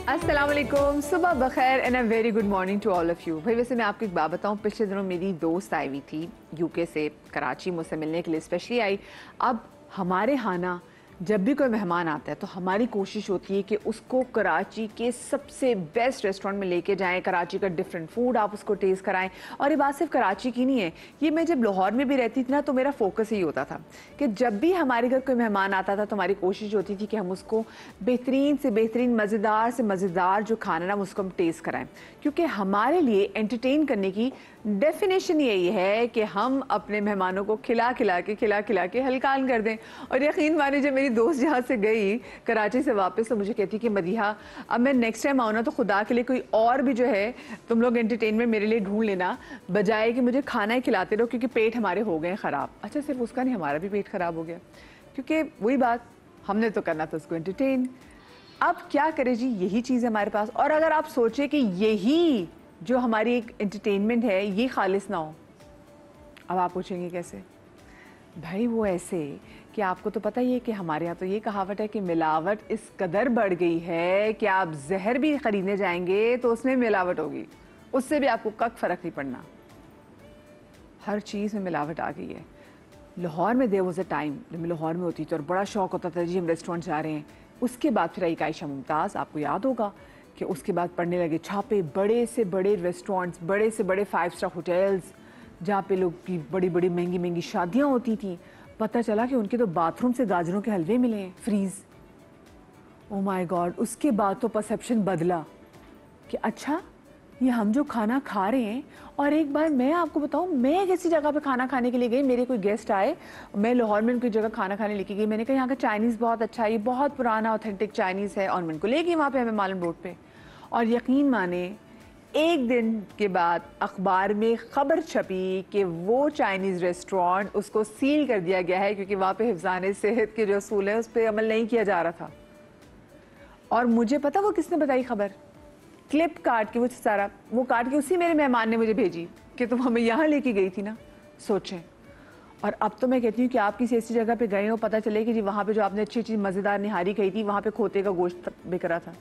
अस्सलाम वालेकुम, सुबह बखैर and a very good morning to all of you. भाई वैसे मैं आपको एक बात बताऊं, पिछले दिनों मेरी दोस्त आई हुई थी यूके से, कराची मुझसे मिलने के लिए स्पेशली आई। अब हमारे यहाँ ना जब भी कोई मेहमान आता है तो हमारी कोशिश होती है कि उसको कराची के सबसे बेस्ट रेस्टोरेंट में लेके जाएं, कराची का डिफरेंट फूड आप उसको टेस्ट कराएं। और ये बात सिर्फ कराची की नहीं है, ये मैं जब लाहौर में भी रहती थी ना तो मेरा फोकस यही होता था कि जब भी हमारे घर कोई मेहमान आता था तो हमारी कोशिश होती थी कि हम उसको बेहतरीन से बेहतरीन, मज़ेदार से मज़ेदार जो खाना ना उसको हम टेस्ट कराएं। क्योंकि हमारे लिए एंटरटेन करने की डेफिनेशन यही है कि हम अपने मेहमानों को खिला खिला के हल्कान कर दें। और यकीन माने जब मेरी दोस्त जहाँ से गई कराची से वापस तो मुझे कहती कि मदीहा अब मैं नेक्स्ट टाइम आऊँ ना तो खुदा के लिए कोई और भी जो है तुम लोग एंटरटेनमेंट मेरे लिए ढूंढ लेना, बजाय कि मुझे खाना ही खिलाते रहो क्योंकि पेट हमारे हो गए ख़राब। अच्छा, सिर्फ उसका नहीं, हमारा भी पेट ख़राब हो गया क्योंकि वही बात, हमने तो करना था उसको एंटरटेन। अब क्या करें जी, यही चीज़ है हमारे पास। और अगर आप सोचें कि यही जो हमारी एक एंटरटेनमेंट है ये खालिस ना हो, अब आप पूछेंगे कैसे? भाई वो ऐसे कि आपको तो पता ही है कि हमारे यहाँ तो ये कहावत है कि मिलावट इस कदर बढ़ गई है कि आप जहर भी खरीदने जाएंगे तो उसमें मिलावट होगी, उससे भी आपको कक फ़र्क नहीं पड़ना। हर चीज़ में मिलावट आ गई है। लाहौर में देयर वाज अ टाइम जब मैं लाहौर में होती थी और बड़ा शौक होता था जी हम रेस्टोरेंट जा रहे हैं। उसके बाद फिर आई आयशा मुमताज़, आपको याद होगा कि उसके बाद पड़ने लगे छापे, बड़े से बड़े रेस्टोरेंट्स, बड़े से बड़े 5 स्टार होटल्स जहाँ पे लोग की बड़ी बड़ी महंगी महंगी शादियाँ होती थी। पता चला कि उनके तो बाथरूम से गाजरों के हलवे मिले हैं फ्रीज़। ओ माय गॉड, उसके बाद तो परसेप्शन बदला कि अच्छा ये हम जो खाना खा रहे हैं। और एक बार मैं आपको बताऊं, मैं एक ऐसी जगह पे खाना खाने के लिए गई, मेरे कोई गेस्ट आए, मैं लाहौर में उनकी जगह खाना खाने लेके गई। मैंने कहा यहाँ का चाइनीज़ बहुत अच्छा है, ये बहुत पुराना ऑथेंटिक चाइनीज़ है, और मैं उनको ले गई वहाँ पे हमें मालूम रोड पे। और यकीन माने एक दिन के बाद अखबार में ख़बर छपी कि वो चाइनीज़ रेस्टोरेंट उसको सील कर दिया गया है क्योंकि वहाँ पे हिफ्ज़ाने सेहत के जो असूल है उस पर अमल नहीं किया जा रहा था। और मुझे पता वो किसने बताई खबर, क्लिप काट के, वो सारा वो काट के उसी मेरे मेहमान ने मुझे भेजी कि तुम हमें यहाँ लेके गई थी ना, सोचें। और अब तो मैं कहती हूँ कि आप किसी ऐसी जगह पे गए हो, पता चले कि जी वहाँ पे जो आपने अच्छी अच्छी मज़ेदार निहारी खाई थी वहाँ पे खोते का गोश्त बिक रहा था।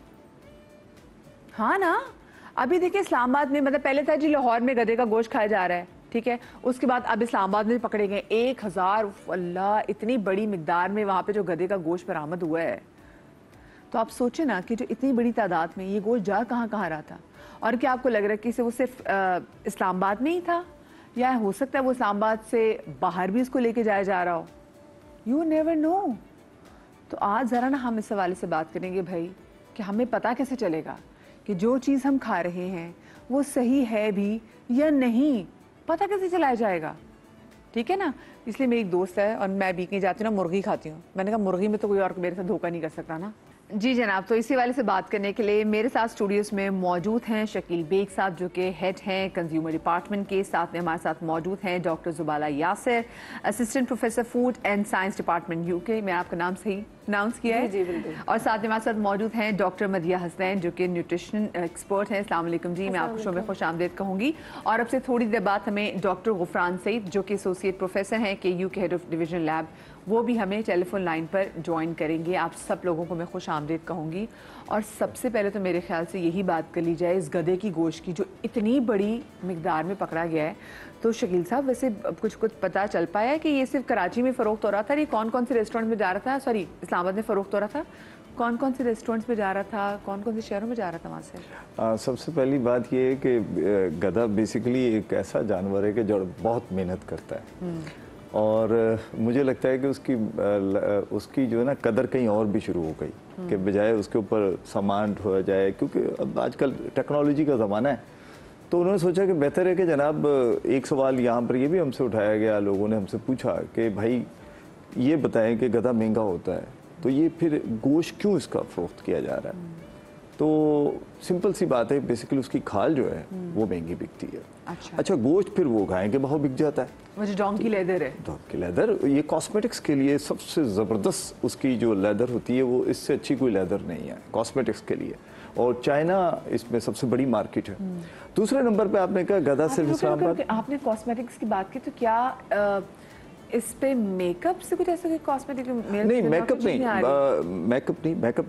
हाँ ना, अभी देखिए इस्लामाबाद में, मतलब पहले था जी लाहौर में गधे का गोश्त खाया जा रहा है, ठीक है, उसके बाद अब इस्लामाबाद में पकड़े गए 1000, अल्लाह, इतनी बड़ी मिकदार में वहाँ पे जो गधे का गोश्त बरामद हुआ है। तो आप सोचें ना कि जो इतनी बड़ी तादाद में ये गोश्त जा कहाँ कहाँ रहा था। और क्या आपको लग रहा है कि वो सिर्फ इस्लामाबाद में ही था, या हो सकता है वो इस्लामाबाद से बाहर भी इसको लेके जाया जा रहा हो? You never know. तो आज ज़रा ना हम इस हवाले से बात करेंगे भाई कि हमें पता कैसे चलेगा कि जो चीज़ हम खा रहे हैं वो सही है भी या नहीं, पता कैसे चलाया जाएगा? ठीक है ना। इसलिए मेरी एक दोस्त है और मैं बीच में जाती हूँ ना, मुर्गी खाती हूँ। मैंने कहा मुर्गी में तो कोई और मेरे साथ धोखा नहीं कर सकता ना। जी जनाब, तो इसी वाले से बात करने के लिए मेरे साथ स्टूडियोज़ में मौजूद हैं शकील बेग साहब जो कि हेड हैं कंज्यूमर डिपार्टमेंट के। साथ में हमारे साथ मौजूद हैं doctor Jubala Yasir, assistant professor food and science department UK. मैं आपका नाम सही अनाउंस किया है? जी बिल्कुल। और साथ में हमारे साथ मौजूद हैं डॉक्टर मदिया हसनैन जो कि न्यूट्रिशन एक्सपर्ट हैं। अस्सलाम वालेकुम जी, मैं आपको शो में खुश आमदीद कहूँगी। और अब से थोड़ी देर बाद हमें डॉक्टर गुफरान सईद जो कि एसोसिएट प्रोफेसर हैं के यू के हेड ऑफ डिवीजन लैब, वो भी हमें टेलीफोन लाइन पर ज्वाइन करेंगे। आप सब लोगों को मैं खुश आमदीद कहूँगी। और सबसे पहले तो मेरे ख्याल से यही बात कर ली जाए इस गधे की गोश्त की जो इतनी बड़ी मिकदार में पकड़ा गया है। तो शकील साहब, वैसे कुछ पता चल पाया है कि ये सिर्फ कराची में फ़रोख्त हो रहा था, ये कौन कौन से रेस्टोरेंट में जा रहा था? सॉरी, इस्लामाबाद में फ़रोख्त हो रहा था, कौन कौन से रेस्टोरेंट्स में जा रहा था, कौन कौन से शहरों में जा रहा था वहाँ से? सबसे पहली बात ये है कि गधा बेसिकली एक ऐसा जानवर है कि जो बहुत मेहनत करता है। और मुझे लगता है कि उसकी जो है ना कदर कहीं और भी शुरू हो गई कि बजाय उसके ऊपर सामान ढोया जाए, क्योंकि अब आजकल टेक्नोलॉजी का ज़माना है। तो उन्होंने सोचा कि बेहतर है कि जनाब, एक सवाल यहाँ पर ये भी हमसे उठाया गया, लोगों ने हमसे पूछा कि भाई ये बताएं कि गधा महंगा होता है तो ये फिर गोश्त क्यों इसका फ़रोख्त किया जा रहा है? तो सिंपल सी बात है, बेसिकली उसकी खाल जो है वो महंगी बिकती है। अच्छा, गोश्त फिर वो गाय के भाव बिक जाता है। वो जो डोंकी लेदर है, डोंकी लेदर, ये कॉस्मेटिक्स के लिए सबसे ज़बरदस्त उसकी जो लेदर होती है, वो इससे अच्छी कोई लेदर नहीं है कॉस्मेटिक्स के लिए। और चाइना इसमें सबसे बड़ी मार्केट है। दूसरे नंबर पे आपने कहा गधा सिर्फ इस्लामाबाद। आपने कॉस्मेटिक्स की बात की तो क्या इस पे मेकअप से कुछ ऐसा कॉस्मेटिक नहीं, मेकअप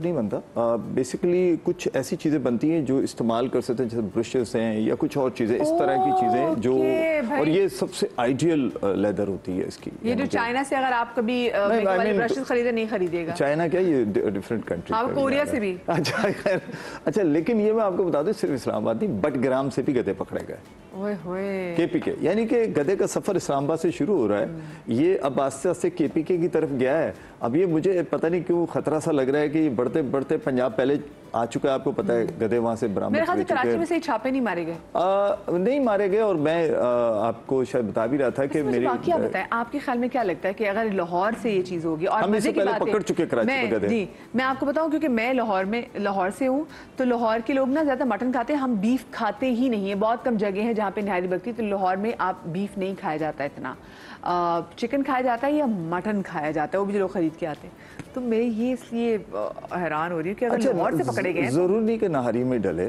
नहीं बनता। बेसिकली कुछ ऐसी चीजें बनती हैं जो इस्तेमाल कर सकते हैं, जैसे ब्रशेस हैं या कुछ और चीजें, इस तरह की चीजें जो, और ये सबसे आइडियल लेदर होती है इसकी। ये जो चाइना से अगर आप कभी ब्रशेस खरीदे नहीं खरीदेगा। चाइना क्या, ये डिफरेंट कंट्री, हाँ कोरिया से भी। अच्छा, लेकिन ये मैं आपको बता दूं, सिर्फ इस्लामाबाद नहीं, बटग्राम से भी गधे पकड़े गए, KPK, यानी कि गधे का सफर इस्लामाबाद से शुरू हो रहा है, ये अब आस्ते आस्ते KPK की तरफ गया है। अब ये मुझे पता नहीं क्यों खतरा सा लग रहा है कि बढ़ते बढ़ते पंजाब पहले आ चुका है, आपको पता है, गधे वहां से बरामद मेरे ख्याल से कराची में से छापे नहीं मारे गए। नहीं मारे गए, और मैं आपको शायद बता भी रहा था कि मेरी क्या बताएं, आपके ख्याल में क्या लगता है कि अगर लाहौर से ये चीज होगी, और हम इससे पहले पकड़ चुके कराची में गधे। जी, मैं आपको बताऊं, क्योंकि मैं लाहौर से हूँ, तो लाहौर के लोग ना ज्यादा मटन खाते हैं, हम बीफ खाते ही नहीं है। बहुत कम जगह है जहाँ पे निहारी बकती, तो लाहौर में आप बीफ नहीं खाया जाता इतना, चिकन खाया जाता है या मटन खाया जाता है, वो भी लोग खरीद के आते हैं। तो मैं ये इसलिए हैरान हो रही हूँ कि अगर लाहौर से पकड़े गए, जरूर नहीं कि नहारी में डले,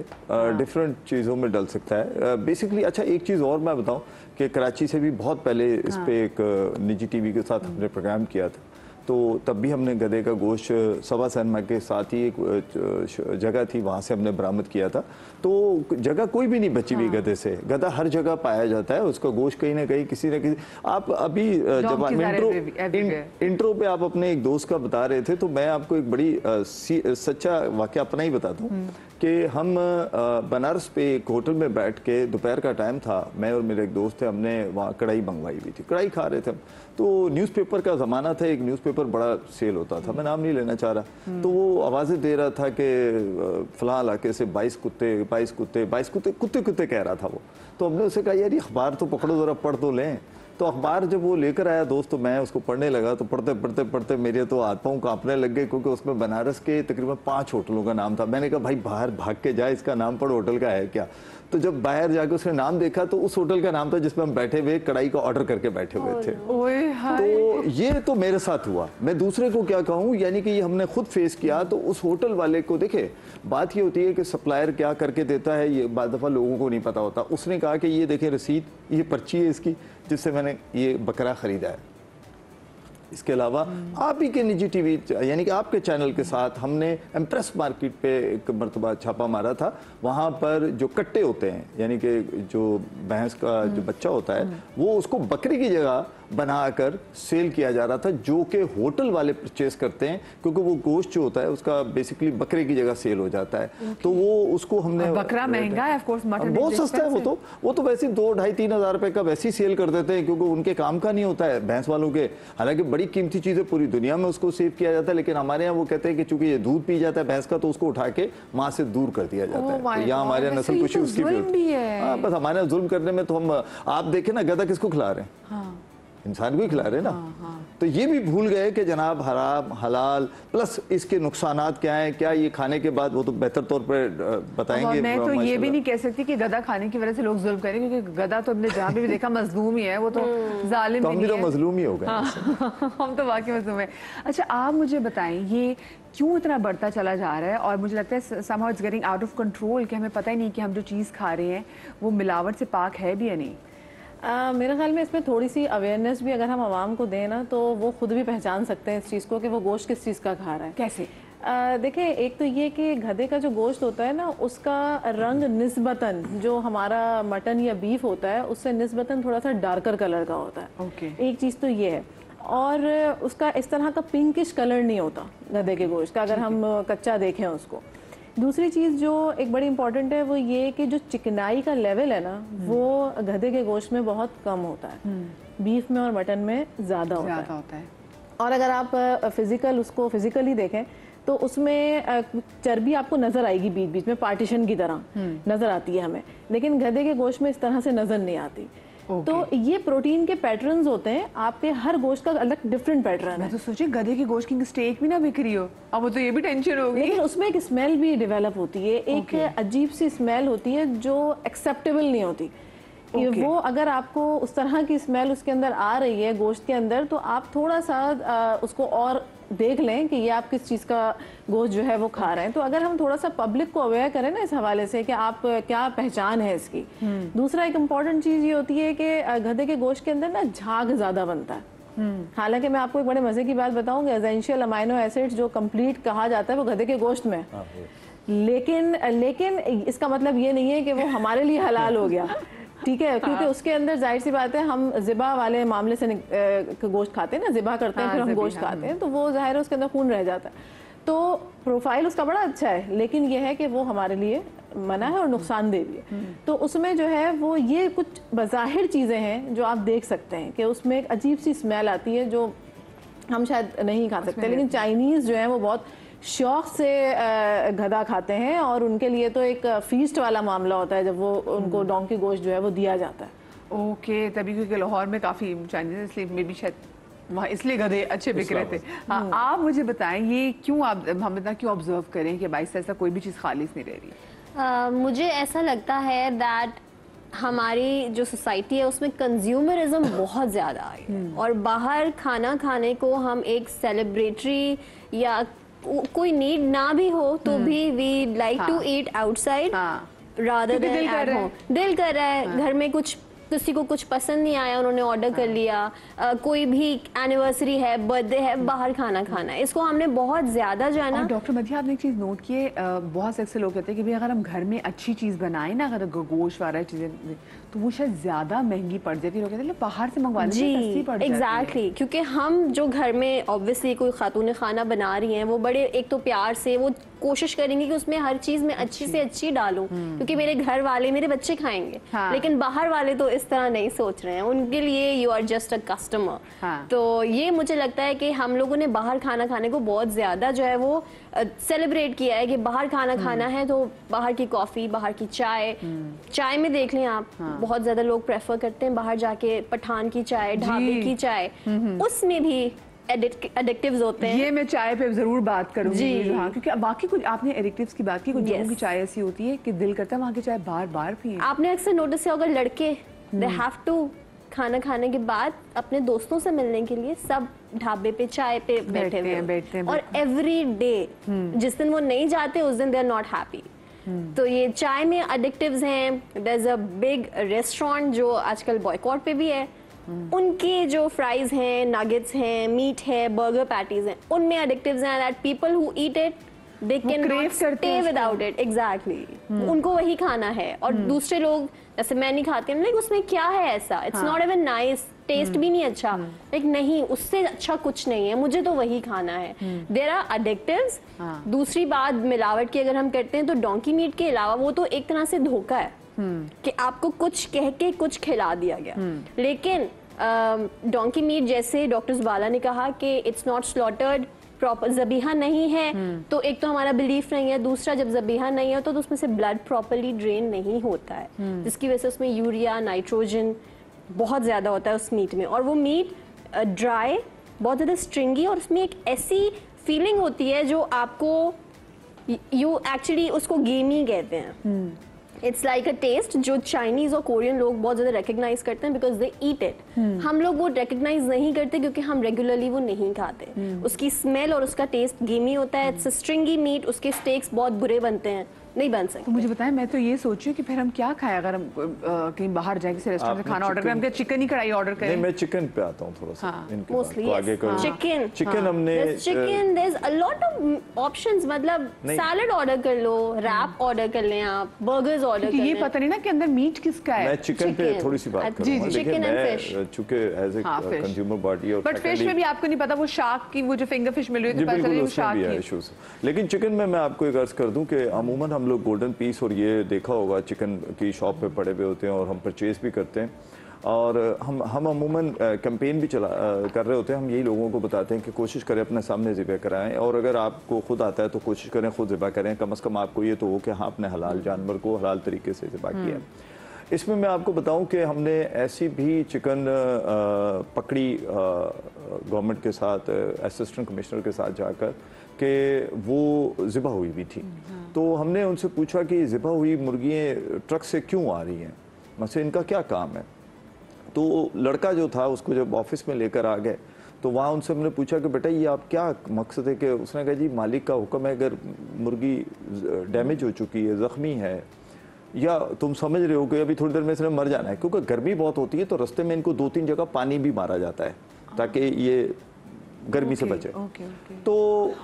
डिफरेंट चीज़ों में डल सकता है बेसिकली। अच्छा, एक चीज़ और मैं बताऊं कि कराची से भी बहुत पहले इस पे एक निजी टीवी के साथ हमने प्रोग्राम किया था, तो तब भी हमने गधे का गोश्त सवा सिनेमा के साथ ही एक जगह थी, वहाँ से हमने बरामद किया था। तो जगह कोई भी नहीं बची हुई गधे से, गधा हर जगह पाया जाता है, उसका गोश्त कहीं ना कहीं किसी न किसी। आप अभी जब इंट्रो पे आप अपने एक दोस्त का बता रहे थे, तो मैं आपको एक बड़ी सच्चा वाकया अपना ही बताता हूँ कि हम बनारस पे एक होटल में बैठ के, दोपहर का टाइम था, मैं और मेरे एक दोस्त थे, हमने वहाँ कढ़ाई मंगवाई हुई थी, कढ़ाई खा रहे थे हम। तो न्यूज़पेपर का ज़माना था, एक न्यूज़पेपर बड़ा सेल होता था, मैं नाम नहीं लेना चाह रहा, तो वो आवाज़ें दे रहा था कि फलां इलाके से 22 कुत्ते कह रहा था वो। तो हमने उसे कहा, यार ये अखबार तो पकड़ो, ज़रा पढ़ तो लें। तो अखबार जब वो लेकर आया दोस्त, तो मैं उसको पढ़ने लगा, तो पढ़ते मेरे तो हाथ पाँव कांपने लग गए, क्योंकि उसमें बनारस के तकरीबन 5 होटलों का नाम था। मैंने कहा, भाई बाहर भाग के जा, इसका नाम पढ़, होटल का है क्या। तो जब बाहर जाके उसने नाम देखा, तो उस होटल का नाम था जिसमें हम बैठे हुए कढ़ाई का ऑर्डर करके बैठे हुए थे। तो ये तो मेरे साथ हुआ, मैं दूसरे को क्या कहूँ, यानी कि ये हमने खुद फेस किया। तो उस होटल वाले को देखे, बात ये होती है कि सप्लायर क्या करके देता है, ये बाद दफ़ा लोगों को नहीं पता होता। उसने कहा कि ये देखें रसीद, ये पर्ची है इसकी, जिससे मैंने ये बकरा खरीदा है। इसके अलावा आप ही के निजी टीवी, यानी कि आपके चैनल के साथ हमने एम्प्रेस मार्केट पे एक मरतबा छापा मारा था। वहाँ पर जो कट्टे होते हैं, यानी कि जो भैंस का जो बच्चा होता है, वो उसको बकरी की जगह बनाकर सेल किया जा रहा था, जो कि होटल वाले परचेस करते हैं, क्योंकि वो गोश्त जो होता है उसका बेसिकली बकरे की जगह सेल हो जाता है। तो वो उसको हमने, बकरा महंगा है, ऑफ कोर्स मटन बहुत सस्ता है वो तो वैसे 2-2,5-3 हज़ार रुपए का वैसे ही सेल कर देते हैं, क्योंकि उनके काम का नहीं होता है भैंस वालों के। हालांकि बड़ी कीमती चीज़ है, पूरी दुनिया में उसको सेव किया जाता है, लेकिन हमारे यहाँ वो कहते हैं कि चूंकि ये दूध पी जाता है भैंस का, तो उसको उठा के माँ से दूर कर दिया जाता है। तो यहाँ हमारे यहाँ नस्ल कुशी उसकी भी है। बस हमारे यहाँ जुल्म करने में तो हम, आप देखें ना, गधा किसको खिला रहे हैं, इंसान को ही खिला रहे हैं ना। तो ये भी भूल गए कि जनाब हराम हलाल प्लस इसके नुकसानात क्या हैं, क्या ये खाने के बाद, वो तो बेहतर तौर पर बताएंगे। मैं तो ये भी नहीं कह सकती कि गधा खाने की वजह से लोग जुल्म करें, क्योंकि गधा तो हमने जहाँ भी देखा मजलूम ही है, वो तो जालिम तो हम भी तो मजलूम ही हो गए। हम तो वाकई मजलूम है। अच्छा, आप मुझे बताएं, ये क्यों इतना बढ़ता चला जा रहा है, और मुझे लगता है somehow it's getting out of control, कि हमें पता ही नहीं कि हम जो चीज़ खा रहे हैं वो मिलावट से पाक है भी या नहीं। मेरे ख्याल में इसमें थोड़ी सी अवेयरनेस भी अगर हम आवाम को दें ना, तो वो खुद भी पहचान सकते हैं इस चीज़ को कि वो गोश्त किस चीज़ का खा रहा है। कैसे? देखिए, एक तो ये कि गधे का जो गोश्त होता है ना, उसका रंग निस्बतन जो हमारा मटन या बीफ होता है उससे निस्बतन थोड़ा सा डार्कर कलर का होता है। एक चीज़ तो ये है, और उसका इस तरह का पिंकिश कलर नहीं होता गधे के गोश्त का, अगर हम कच्चा देखें उसको। दूसरी चीज़ जो एक बड़ी इंपॉर्टेंट है, वो ये कि जो चिकनाई का लेवल है ना, वो गधे के गोश्त में बहुत कम होता है, बीफ में और मटन में ज़्यादा होता है। और अगर आप उसको फिजिकली देखें तो उसमें चर्बी आपको नज़र आएगी, बीच बीच में पार्टीशन की तरह नज़र आती है हमें, लेकिन गधे के गोश्त में इस तरह से नज़र नहीं आती। तो ये प्रोटीन के पैटर्न्स होते हैं, आपके हर गोश्त का अलग डिफरेंट पैटर्न है। मैं तो सोची गधे की गोश्त की स्टेक भी ना बिक रही हो, अब वो तो ये भी टेंशन होगी। लेकिन उसमें एक स्मेल भी डेवलप होती है, एक अजीब सी स्मेल होती है जो एक्सेप्टेबल नहीं होती। वो अगर आपको उस तरह की स्मेल उसके अंदर आ रही है गोश्त के अंदर, तो आप थोड़ा सा उसको और देख लें कि ये आप किस चीज़ का गोश्त जो है वो खा रहे हैं। तो अगर हम थोड़ा सा पब्लिक को अवेयर करें ना इस हवाले से कि आप क्या पहचान है इसकी। दूसरा एक इम्पॉर्टेंट चीज़ ये होती है कि गधे के गोश्त के अंदर ना झाग ज़्यादा बनता है। हालांकि मैं आपको एक बड़े मजे की बात बताऊंगी, एसेंशियल अमाइनो एसिड्स जो कंप्लीट कहा जाता है वो गधे के गोश्त में, लेकिन इसका मतलब ये नहीं है कि वो हमारे लिए हलाल हो गया, ठीक है, क्योंकि उसके अंदर जाहिर सी बात है हम ज़िबा वाले मामले से गोश्त खाते हैं ना, ज़िबा करते हैं फिर हम गोश्त खाते हैं, तो वो ज़ाहिर है उसके अंदर खून रह जाता है। तो प्रोफाइल उसका बड़ा अच्छा है, लेकिन यह है कि वो हमारे लिए मना है और नुकसानदेह भी है। तो उसमें जो है वो ये कुछ बज़ाहिर चीज़ें हैं जो आप देख सकते हैं कि उसमें एक अजीब सी स्मेल आती है जो हम शायद नहीं खा सकते, लेकिन चाइनीज़ जो है वो बहुत शौक से गधा खाते हैं और उनके लिए तो एक फीस्ट वाला मामला होता है जब वो उनको डोंकी गोश्त जो है वो दिया जाता है। ओके, तभी क्योंकि लाहौर में काफ़ी चाइनीज़, इसलिए मे भी शायद वहाँ इसलिए गधे अच्छे बिक रहे थे। हाँ, आप मुझे बताएं ये क्यों, आप हम इतना क्यों ऑब्जर्व करें कि बाईस से ऐसा कोई भी चीज़ खालिस नहीं रह रही? मुझे ऐसा लगता है दैट हमारी जो सोसाइटी है उसमें कंज्यूमरिज्म बहुत ज़्यादा आ गया है और बाहर खाना खाने को हम एक सेलिब्रेटरी या कोई नीड ना भी हो तो भी we like to eat outside rather than at home. दिल कर रहा है, घर में कुछ किसी को कुछ पसंद नहीं आया, उन्होंने ऑर्डर कर लिया, कोई भी एनिवर्सरी है, बर्थडे है, बाहर खाना खाना है, इसको हमने बहुत ज्यादा जो है ना। डॉक्टर मधिया, आपने एक चीज नोट की है, बहुत से अक्सर लोग कहते हैं कि भाई अगर हम घर में अच्छी चीज बनाएं ना, अगर गोश्त वाला चीजें तो वो शायद ज्यादा महंगी पड़ जाती है, लोग कहते हैं बाहर से मंगवा लेते हैं सस्ती पड़ जाती है। एग्जैक्टली, क्योंकि हम जो घर में ऑब्वियसली कोई खातून खाना बना रही हैं वो बड़े एक तो प्यार से वो कोशिश करेंगे कि उसमें हर चीज में अच्छी से अच्छी डालूं, क्योंकि मेरे घर वाले मेरे बच्चे खाएंगे। लेकिन बाहर वाले तो इस तरह नहीं सोच रहे हैं, उनके लिए you are just a customer. तो ये मुझे लगता है कि हम लोगों ने बाहर खाना खाने को बहुत ज्यादा जो है वो सेलिब्रेट किया है कि बाहर खाना खाना है तो बाहर की कॉफी, बाहर की चाय, चाय में देख लें आप, बहुत ज्यादा लोग प्रेफर करते हैं बाहर जाके पठान की चाय, ढाबे की चाय, उसमें भी एडिक्टिव्स होते हैं। ये मैं चाय पे जरूर बात करूंगी, हाँ, क्योंकि बाकी कुछ आपने एडिक्टिव्स की बात की, कुछ लोगों की चाय ऐसी होती है कि दिल करता है वहाँ की चाय बार बार पिए। आपने अक्सर नोटिस किया होगा लड़के दे हैव टू खाना खाने के बाद अपने दोस्तों से मिलने के लिए सब ढाबे पे चाय पे बैठे हैं और एवरी डे जिस दिन वो नहीं जाते उस दिन दे आर नॉट हैप्पी। तो ये चाय में एडिक्टिव्स हैं। There is a big restaurant जो आजकल बॉयकॉट पे भी है, उनके जो फ्राइज हैं, नगेट्स हैं, मीट है, बर्गर पैटीज हैं, उनमें एडिक्टिव्स हैं that people who eat it they can not stay without it. Exactly, उनको वही खाना है और दूसरे लोग जैसे मैं नहीं खाती हूँ, लाइक उसमें क्या है ऐसा, it's not even nice, taste भी नहीं अच्छा, लाइक नहीं उससे अच्छा कुछ नहीं है, मुझे तो वही खाना है। There are addictives. दूसरी बात मिलावट की अगर हम करते हैं तो डोंकी मीट के अलावा वो तो एक तरह से धोखा है कि आपको कुछ कह के कुछ खिला दिया गया। लेकिन डोंकी मीट जैसे डॉक्टर ज़ुबाला ने कहा कि इट्स नॉट स्लॉटर्ड, प्रॉपर ज़बीहा नहीं है, तो एक तो हमारा बिलीफ नहीं है, दूसरा जब ज़बीहा नहीं है तो उसमें से ब्लड प्रॉपरली ड्रेन नहीं होता है, जिसकी वजह से उसमें यूरिया, नाइट्रोजन बहुत ज़्यादा होता है उस मीट में, और वो मीट ड्राई, बहुत ज़्यादा स्ट्रिंगी, और उसमें एक ऐसी फीलिंग होती है जो आपको यू एक्चुअली उसको गेमी कहते हैं। इट्स लाइक अ टेस्ट जो चाइनीज और कोरियन लोग बहुत ज्यादा रिकग्नाइज करते हैं बिकॉज दे ईट इट। हम लोग वो रिकग्नाइज नहीं करते क्योंकि हम रेगुलरली वो नहीं खाते। उसकी स्मेल और उसका टेस्ट गेमी होता है, इट्स स्ट्रिंगी मीट, उसके स्टेक्स बहुत बुरे बनते हैं, नहीं बन सकते। तो मुझे बताएं, मैं तो ये सोची कि फिर हम क्या खाएं अगर हम कहीं बाहर जाए किसी रेस्टोरेंट से खाना ऑर्डर करें, हम क्या चिकन ही कढ़ाई ऑर्डर करें? नहीं, मैं चिकन पे आता हूँ थोड़ा सा। मोस्टली चिकन हमने chicken, there is a lot of options, मतलब सैलड ऑर्डर कर लो, रैप ऑर्डर कर लें आप, बर्गर्स ऑर्डर कर लें। ये पता नहीं ना कि अंदर मीट किसका है। मैं चिकन पे थोड़ी सी बात करूंगा। चिकन एंड फिश, चूंकि एज ए कंज्यूमर बॉडी और बट फिश में भी आपको नहीं पता वो शार्क की वो जो फिंगर फिश मिल रही है तो पता नहीं वो शार्क की इश्यूज। लेकिन चिकन में मैं आपको एक अर्ज कर दूं कि अमूमन हम लोग गोल्डन पीस और ये देखा होगा चिकन की शॉप पे पड़े हुए होते हैं और हम परचेज भी करते हैं, और हम अमूमन कैंपेन भी कर रहे होते हैं। हम यही लोगों को बताते हैं कि कोशिश करें अपने सामने ज़िबा कराएं, और अगर आपको खुद आता है तो कोशिश करें खुद ज़िबा करें, कम से कम आपको ये तो हो कि हाँ आपने हलाल जानवर को हलाल तरीके से ज़िबा किया। इसमें मैं आपको बताऊं कि हमने ऐसी भी चिकन पकड़ी गवर्नमेंट के साथ, असिस्टेंट कमिश्नर के साथ जाकर कि वो ज़िबा हुई भी थी। तो हमने उनसे पूछा कि ज़िबा हुई मुर्गियाँ ट्रक से क्यों आ रही हैं, मतलब इनका क्या काम है। तो लड़का जो था उसको जब ऑफिस में लेकर आ गए तो वहाँ उनसे हमने पूछा कि बेटा ये आप क्या मकसद है, कि उसने कहा जी मालिक का हुक्म है, अगर मुर्गी डैमेज हो चुकी है, ज़ख्मी है, या तुम समझ रहे हो कि अभी थोड़ी देर में इसने मर जाना है, क्योंकि गर्मी बहुत होती है तो रास्ते में इनको 2-3 जगह पानी भी मारा जाता है ताकि ये गर्मी से बचे। तो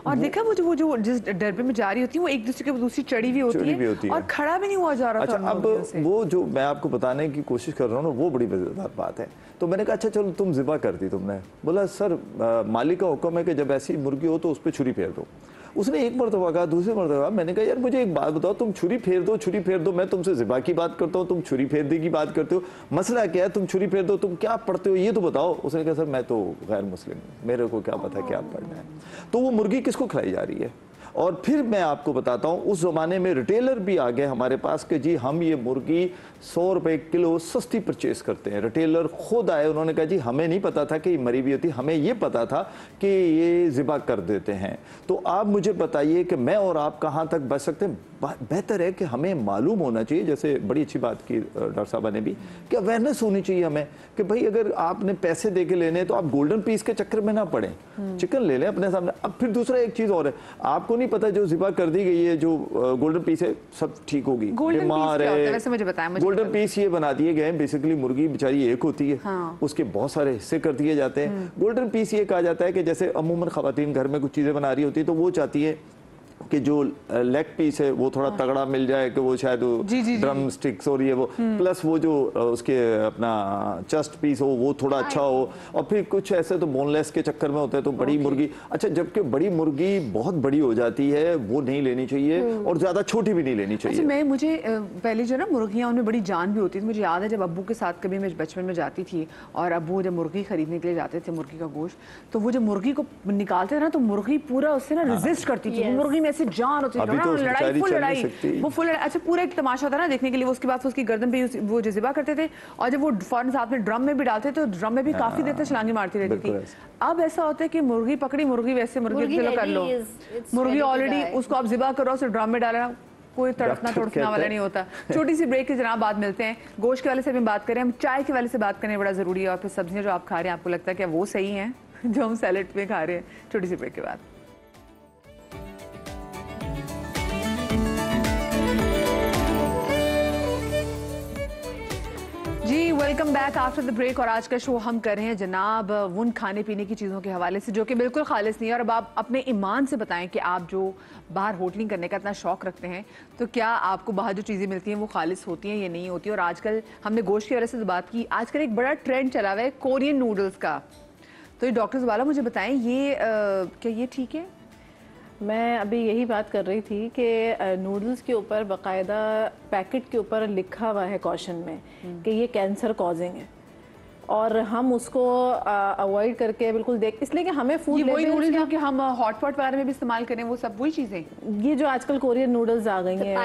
और देखा वो जो जिस डरबे में जा रही होती है वो एक दूसरे के दूसरी चढ़ी भी होती है और खड़ा भी नहीं हुआ जा रहा था। अच्छा, अब वो जो मैं आपको बताने की कोशिश कर रहा हूँ ना, वो बड़ी मजेदार बात है। तो मैंने कहा अच्छा चलो तुम ज़िबा कर दी तुमने। बोला सर मालिक का हुक्म है कि जब ऐसी मुर्गी हो तो उस पर छुरी फेर दो। उसने एक मरतबा कहा, दूसरी मरतबा। मैंने कहा यार मुझे एक बात बताओ, तुम छुरी फेर दो, मैं तुमसे ज़िबा की बात करता हूँ, तुम छुरी फेर दे की बात करते हो, मसला क्या है? तुम छुरी फेर दो, तुम क्या पढ़ते हो ये तो बताओ। उसने कहा सर मैं तो गैर मुस्लिम हूँ, मेरे को क्या पता क्या पढ़ना है। तो वो मुर्गी किसको खिलाई जा रही है? और फिर मैं आपको बताता हूँ, उस ज़माने में रिटेलर भी आ गए हमारे पास कि जी हम ये मुर्गी 100 रुपए किलो सस्ती परचेज करते हैं। रिटेलर खुद आए, उन्होंने कहा जी हमें नहीं पता था कि ये मरी हुई होती, हमें ये पता था कि ये ज़िबा कर देते हैं। तो आप मुझे बताइए कि मैं और आप कहाँ तक बच सकते हैं? बेहतर है कि हमें मालूम होना चाहिए, जैसे बड़ी अच्छी बात की डॉक्टर साहबा ने भी, कि अवेयरनेस होनी चाहिए हमें कि भाई अगर आपने पैसे दे के लेने तो आप गोल्डन पीस के चक्कर में ना पड़े, चिकन ले लें अपने सामने। अब फिर दूसरा एक चीज़ और है, आपको नहीं पता जो ज़िबा कर दी गई है, जो गोल्डन पीस है सब ठीक होगी, बीमार है, वैसे मुझे बताया। गोल्डन पीस ये बना दिए गए हैं। बेसिकली मुर्गी बेचारी एक होती है, उसके बहुत सारे हिस्से कर दिए जाते हैं। गोल्डन पीस ये कहा जाता है कि जैसे अमूमन खवातीन घर में कुछ चीज़ें बना रही होती है तो वो चाहती है कि जो लेग पीस है वो थोड़ा तगड़ा मिल जाए, कि वो शायद ड्रम स्टिक्स और ये वो, प्लस वो जो उसके अपना चेस्ट पीस हो वो थोड़ा अच्छा हो। और फिर कुछ ऐसे तो बोनलेस के चक्कर में होते हैं तो बड़ी मुर्गी। अच्छा, जबकि बड़ी मुर्गी बहुत बड़ी हो जाती है, वो नहीं लेनी चाहिए और ज्यादा छोटी भी नहीं लेनी चाहिए। अच्छा, मुझे पहले जो ना मुर्गियाँ उनमें बड़ी जान भी होती थी। मुझे याद है जब अब्बू के साथ कभी मैं बचपन में जाती थी और अब्बू जब मुर्गी खरीदने के लिए जाते थे, मुर्गी का गोश्त, तो वो जब मुर्गी को निकालते थे ना तो मुर्गी पूरा उससे ना रेजिस्ट करती थी। मुर्गी में ऐसे जान होती थी, लड़ाई फुल लड़ाई, वो फुल। अच्छा, पूरा एक तमाशा था ना देखने के लिए। उसके बाद उसकी गर्दन पे वो जो ज़िबा करते थे और जब वो फौरन साथ में ड्रम में भी डालते थे तो ड्रम में भी काफी देर तक छलांगी मारती रहती थी। अब ऐसा होता है कि मुर्गी पकड़ी, मुर्गी वैसे मुर्गी कर लो, मुर्गी ऑलरेडी, उसको आप ज़िबा करो, उसे ड्रम में डालना, कोई तड़पना तड़पना वाला नहीं होता। छोटी सी ब्रेक के जनाब बाद मिलते हैं। गोश्त के वाले से भी बात करें, हम चाय के वाले से बात करें, बड़ा जरूरी है। और फिर सब्जियां जो आप खा रहे हैं आपको लगता है कि वो सही हैं जो हम सैलेड में खा रहे हैं? छोटी सी ब्रेक के बाद। जी welcome back after the break. और आज का शो हम कर रहे हैं जनाब उन खाने पीने की चीज़ों के हवाले से जो कि बिल्कुल खालिस नहीं है। और अब आप अपने ईमान से बताएं कि आप जो बाहर होटलिंग करने का इतना शौक रखते हैं तो क्या आपको बाहर जो चीज़ें मिलती हैं वो खालिस होती हैं या नहीं होती। और आजकल हमने गोश्त की वजह से तो बात की, आजकल एक बड़ा ट्रेंड चला हुआ है कोरियन नूडल्स का। तो ये डॉक्टर ज़बाला मुझे बताएं, ये क्या ये ठीक है? मैं अभी यही बात कर रही थी कि नूडल्स के ऊपर बाकायदा पैकेट के ऊपर लिखा हुआ है कॉशन में कि ये कैंसर कॉजिंग है और हम उसको अवॉइड करके बिल्कुल देख, इसलिए कि हमें फूड वही नूडल्स जो कि हम हॉटपॉट वगैरह में भी इस्तेमाल करें, वो सब वही चीजें। ये जो आजकल कोरियन नूडल्स आ गई हैं,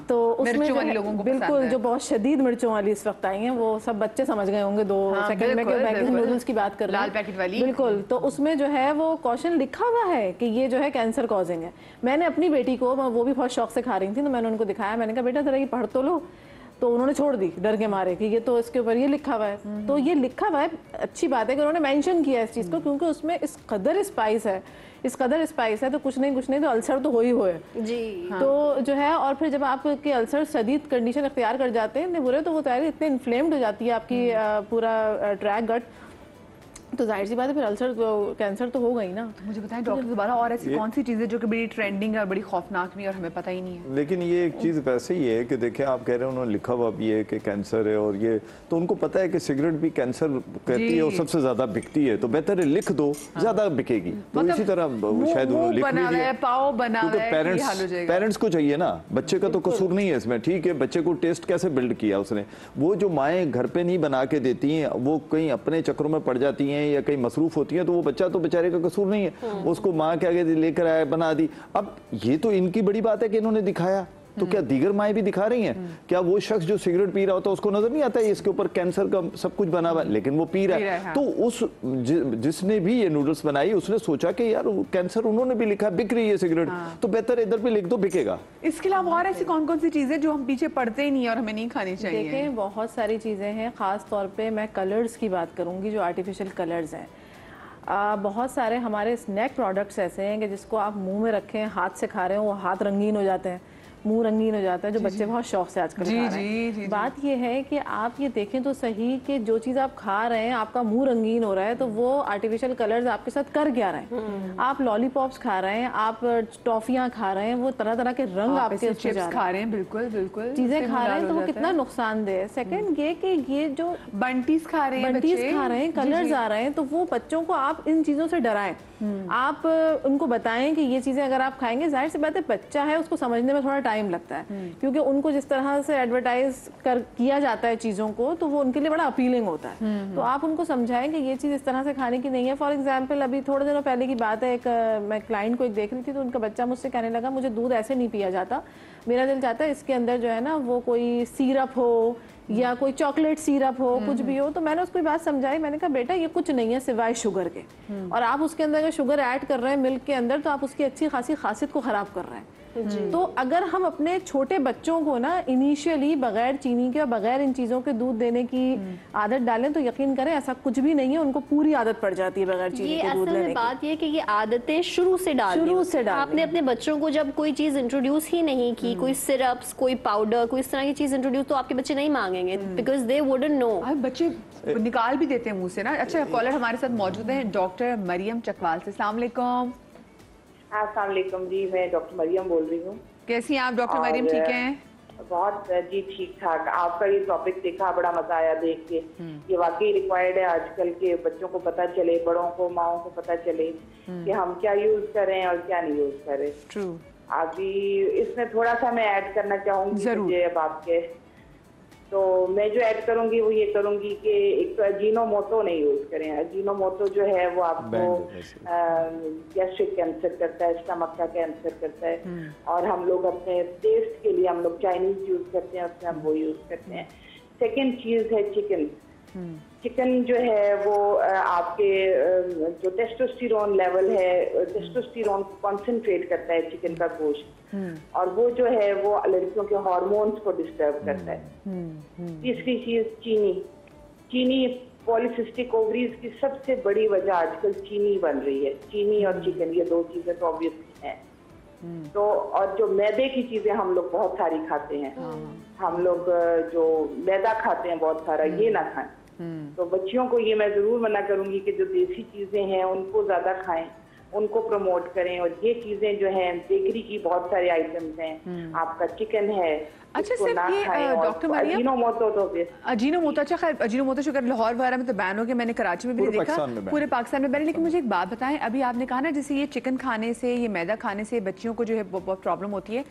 तो उसमें बिल्कुल जो बहुत शदीद मिर्चों वाली इस वक्त आई हैं, वो सब बच्चे समझ गए होंगे 2 सेकंड में कि नूडल्स की बात कर रहे हैं, लाल पैकेट वाली। बिल्कुल, तो उसमें जो है वो कॉशन लिखा हुआ है कि ये जो है कैंसर कॉजिंग है। मैंने अपनी बेटी को, वो भी बहुत शौक से खा रही थी, तो मैंने उनको दिखाया, मैंने कहा बेटा जरा ये पढ़ तो लो। तो उन्होंने छोड़ दी डर के मारे कि ये तो इसके ऊपर ये लिखा हुआ है। तो ये लिखा हुआ है, अच्छी बात है कि उन्होंने मेंशन किया इस चीज़ को, क्योंकि उसमें इस कदर स्पाइस है तो कुछ नहीं तो अल्सर तो हो ही है जी। तो जो है, और फिर जब आपके अल्सर शदीद कंडीशन अख्तियार कर जाते हैं इतने बुरे, तो वो तैयारी इतने इन्फ्लेम्ड हो जाती है आपकी पूरा ट्रैक गट, तो जाहिर सी बात है फिर अल्सर कैंसर तो हो गई ना। तो मुझे बताएं डॉक्टर दोबारा, और ऐसी कौन सी चीज़ें जो कि बड़ी ट्रेंडिंग है और बड़ी खौफनाक भी और हमें पता ही नहीं है? लेकिन ये एक चीज़ वैसे ही है कि देखिए आप कह रहे हैं उन्होंने लिखा हुआ भी है कि कैंसर है, और ये तो उनको पता है कि सिगरेट भी कैंसर कहती है और सबसे ज़्यादा बिकती है, तो बेहतर है लिख दो, ज़्यादा बिकेगी। तो इसी तरह शायद उन्होंने लिख भी दिया, क्योंकि पेरेंट्स को चाहिए ना, बच्चे का तो कसूर नहीं है इसमें, ठीक है, बच्चे को टेस्ट कैसे बिल्ड किया उसने। वो जो माएँ घर पे नहीं बना के देती हैं, वो कहीं अपने चक्रों में पड़ जाती हैं या कहीं मसरूफ होती है, तो वो बच्चा तो बेचारे का कसूर नहीं है, उसको माँ के आगे लेकर आया बना दी। अब ये तो इनकी बड़ी बात है कि इन्होंने दिखाया, तो क्या दीगर माएँ भी दिखा रही हैं? क्या वो शख्स जो सिगरेट पी रहा होता है उसको नजर नहीं आता है इसके ऊपर कैंसर का सब कुछ बना हुआ है, लेकिन वो पी रहा है। तो उस जिसने भी ये नूडल्स बनाई उसने सोचा कि यार कैंसर उन्होंने भी लिखा, बिक रही है सिगरेट, तो बेहतर इधर भी लिख दो, बिकेगा। इसके अलावा और ऐसी कौन कौन सी चीजें जो हम पीछे पड़ते ही नहीं और हमें नहीं खानी चाहिए? देखें, बहुत सारी चीजें हैं, खास तौर पे मैं कलर्स की बात करूंगी, जो आर्टिफिशियल कलर्स हैं। बहुत सारे हमारे स्नैक प्रोडक्ट्स ऐसे हैं कि जिसको आप मुंह में रखें, हाथ से खा रहे हो, वो हाथ रंगीन हो जाते हैं, मुंह रंगीन हो जाता है, जो बच्चे बहुत शौक से आजकल खा रहे हैं। जी। बात ये है कि आप ये देखें तो सही कि जो चीज़ आप खा रहे हैं, आपका मुंह रंगीन हो रहा है, तो वो आर्टिफिशियल कलर्स आपके साथ कर क्या रहे हैं। आप लॉलीपॉप्स खा रहे हैं, आप टॉफियाँ खा रहे हैं, वो तरह तरह के रंग आपके चिप्स खा रहे हैं, बिल्कुल चीजें खा रहे हैं, तो वो कितना नुकसानदेह है। सेकंड ये कि ये जो बंटीज खा रहे हैं, कलर्स आ रहे हैं, तो वो बच्चों को आप इन चीजों से डराएं। आप उनको बताएं कि ये चीजें अगर आप खाएंगे, जाहिर सी बात है बच्चा है, उसको समझने में थोड़ा टाइम लगता है, क्योंकि उनको जिस तरह से एडवर्टाइज किया जाता है चीजों को, तो वो उनके लिए बड़ा अपीलिंग होता है। तो आप उनको समझाएं कि ये चीज इस तरह से खाने की नहीं है। फॉर एग्जाम्पल अभी थोड़े दिनों पहले की बात है, मैं क्लाइंट को एक देख रही थी, तो उनका बच्चा मुझसे कहने लगा मुझे दूध ऐसे नहीं पिया जाता, मेरा दिल चाहता है इसके अंदर जो है ना वो कोई सिरप हो या कोई चॉकलेट सिरप हो, कुछ भी हो। तो मैंने उसको बात समझाई, मैंने कहा बेटा ये कुछ नहीं है सिवाय शुगर के, और आप उसके अंदर अगर शुगर ऐड कर रहे हैं मिल्क के अंदर, तो आप उसकी अच्छी खासी खासियत को खराब कर रहे हैं। तो अगर हम अपने छोटे बच्चों को ना इनिशियली बगैर चीनी के और बगैर इन चीजों के दूध देने की आदत डालें, तो यकीन करें ऐसा कुछ भी नहीं है, उनको पूरी आदत पड़ जाती है बगैर चीनी के दूध लेने की। बात ये कि ये आदतें शुरू से डाल आपने अपने बच्चों को जब कोई चीज इंट्रोड्यूस ही नहीं की, कोई सिरप्स, कोई पाउडर, कोई इस तरह की चीज इंट्रोड्यूस, तो आपके बच्चे नहीं मांगेंगे, बिकॉज दे वुडंट नो। बच्चे निकाल भी देते हैं मुंह से ना। अच्छा, कॉलर हमारे साथ मौजूद है डॉक्टर मरियम चकवाल से। अस्सलाम वालेकुम। अस्सलाम वालेकुम जी, मैं डॉक्टर मरियम बोल रही हूँ। कैसी हैं आप डॉक्टर मरियम? ठीक हैं? बहुत जी ठीक ठाक। आपका ये टॉपिक देखा, बड़ा मजा आया देख के। ये वाकई रिक्वायर्ड है आजकल के बच्चों को पता चले, बड़ों को, माओ को पता चले कि हम क्या यूज कर रहे हैं और क्या नहीं यूज कर रहे। ट्रू। अभी इसमें थोड़ा सा मैं ऐड करना चाहूंगी मुझे अब आपके, तो मैं जो ऐड करूंगी वो ये करूंगी कि एक तो अजीनोमोटो नहीं यूज करें। अजीनोमोटो जो है वो आपको गैस्ट्रिक कैंसर करता है, स्टमक का कैंसर करता है, और हम लोग अपने टेस्ट के लिए हम लोग चाइनीज यूज करते हैं, उसमें हम वो यूज करते हैं। सेकेंड चीज है चिकन। चिकन जो है वो आपके जो टेस्टोस्टेरोन लेवल है, टेस्टोस्टेरोन को कॉन्सेंट्रेट करता है चिकन का गोश्त, और वो जो है वो लड़कियों के हार्मोन्स को डिस्टर्ब करता है। तीसरी चीज चीनी पॉलीसिस्टिक ओवरीज की सबसे बड़ी वजह आजकल चीनी बन रही है। चीनी और चिकन, ये दो चीजें तो ऑब्वियसली हैं। तो और जो मैदे की चीजें हम लोग बहुत सारी खाते हैं, हम लोग जो मैदा खाते हैं बहुत सारा, ये ना खाएं। तो बच्चियों को ये मैं जरूर मना करूंगी कि जो देसी चीजें हैं उनको ज्यादा खाएं, उनको प्रमोट करें। और ये चीजें जो हैं, बेकरी की बहुत सारे आइटम्स हैं, आपका चिकन है। अच्छा, सिर्फ ये डॉक्टर मरियम अजीनोमोटो, अच्छा खैर अजीनोमोटो शुगर लाहौर वगैरह में तो बैन हो गया, मैंने कराची में भी देखा, पूरे पाकिस्तान में बैन है। लेकिन मुझे एक बात बताएं, अभी आपने कहा ना जैसे ये चिकन खाने से, ये मैदा खाने से बच्चियों को जो है बहुत प्रॉब्लम होती है,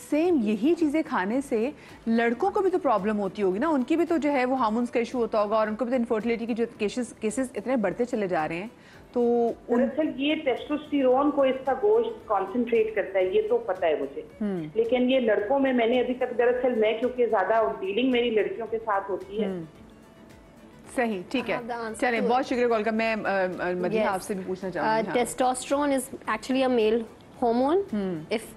सेम यही चीजें खाने से लड़कों को भी तो प्रॉब्लम होती होगी ना, उनकी भी तो जो है वो हार्मोन्स का इशू होता होगा, और उनको भी तो इनफर्टिलिटी की जो केसेस इतने बढ़ते चले जा रहे हैं। तो दरअसल ये टेस्टोस्टेरोन को इसका गोश्त कंसंट्रेट करता है, ये तो पता है मुझे। लेकिन ये लड़कों में मैंने अभी तक, दरअसल मैं क्योंकि ज्यादा डीलिंग मेरी लड़कियों के साथ होती है। सही, ठीक है, चलिए बहुत शुक्रिया कॉल का। मैं मदीना आपसे भी पूछना चाहूंगी। Testosterone is actually a male hormone. If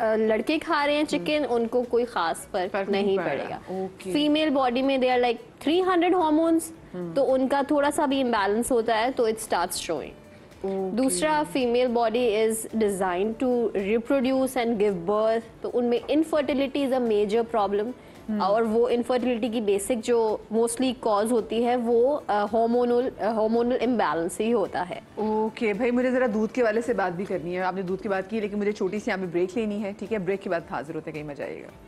लड़के खा रहे हैं चिकन, उनको कोई खास फर्क नहीं पड़ेगा। फीमेल बॉडी में दे आर लाइक 300 हार्मोन्स, तो उनका थोड़ा सा भी इम्बैलेंस होता है तो इट स्टार्ट्स शोइंग। दूसरा, female body is design to reproduce and give birth, तो उनमें infertility is a major problem, और वो इनफर्टिलिटी की बेसिक जो मोस्टली कॉज होती है वो हार्मोनल इम्बैलेंस ही होता है। ओके भाई, मुझे जरा दूध के वाले से बात भी करनी है। आपने दूध की बात की, लेकिन मुझे छोटी सी यहाँ पे ब्रेक लेनी है, ठीक है? ब्रेक के बाद हाजिर होते हैं, कहीं मजा आएगा।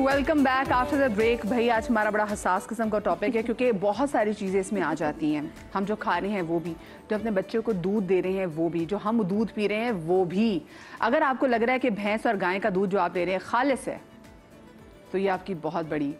Welcome back after the break. भाई आज हमारा बड़ा हसास किस्म का टॉपिक है, क्योंकि बहुत सारी चीज़ें इसमें आ जाती हैं। हम जो खा रहे हैं वो भी, जो अपने बच्चों को दूध दे रहे हैं वो भी, जो हम दूध पी रहे हैं वो भी। अगर आपको लग रहा है कि भैंस और गाय का दूध जो आप ले रहे हैं खालिस है, तो ये आपकी बहुत बड़ी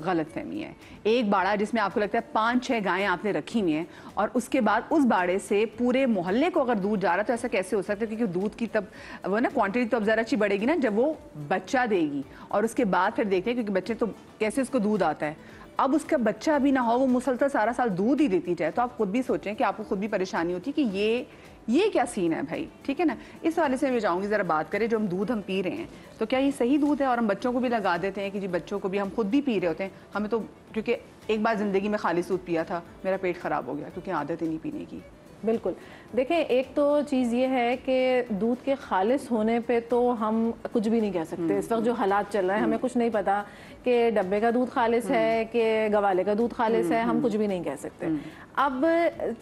गलत फहमी है। एक बाड़ा जिसमें आपको लगता है 5-6 गायें आपने रखी हुई हैं, और उसके बाद उस बाड़े से पूरे मोहल्ले को अगर दूध जा रहा है, तो ऐसा कैसे हो सकता है? क्योंकि दूध की तब वो ना क्वांटिटी तो अब ज़रा अच्छी बढ़ेगी ना जब वो बच्चा देगी, और उसके बाद फिर देखते हैं क्योंकि बच्चे तो कैसे उसको दूध आता है। अब उसका बच्चा भी ना हो, वो मुसलसल सारा साल दूध ही देती जाए, तो आप खुद भी सोचें कि आपको खुद भी परेशानी होती है कि ये ये क्या सीन है भाई, ठीक है ना। इस वाले से मैं चाहूँगी ज़रा बात करें, जो हम दूध हम पी रहे हैं तो क्या ये सही दूध है, और हम बच्चों को भी लगा देते हैं कि जी बच्चों को भी, हम खुद भी पी रहे होते हैं, हमें तो, क्योंकि एक बार ज़िंदगी में खालिस दूध पिया था, मेरा पेट ख़राब हो गया क्योंकि आदत ही नहीं पीने की। बिल्कुल, देखें एक तो चीज़ ये है कि दूध के खालिस होने पे तो हम कुछ भी नहीं कह सकते। इस वक्त जो हालात चल रहे हैं हमें कुछ नहीं पता कि डब्बे का दूध खालिस है कि गवाले का दूध खालिस है, हम कुछ भी नहीं कह सकते। अब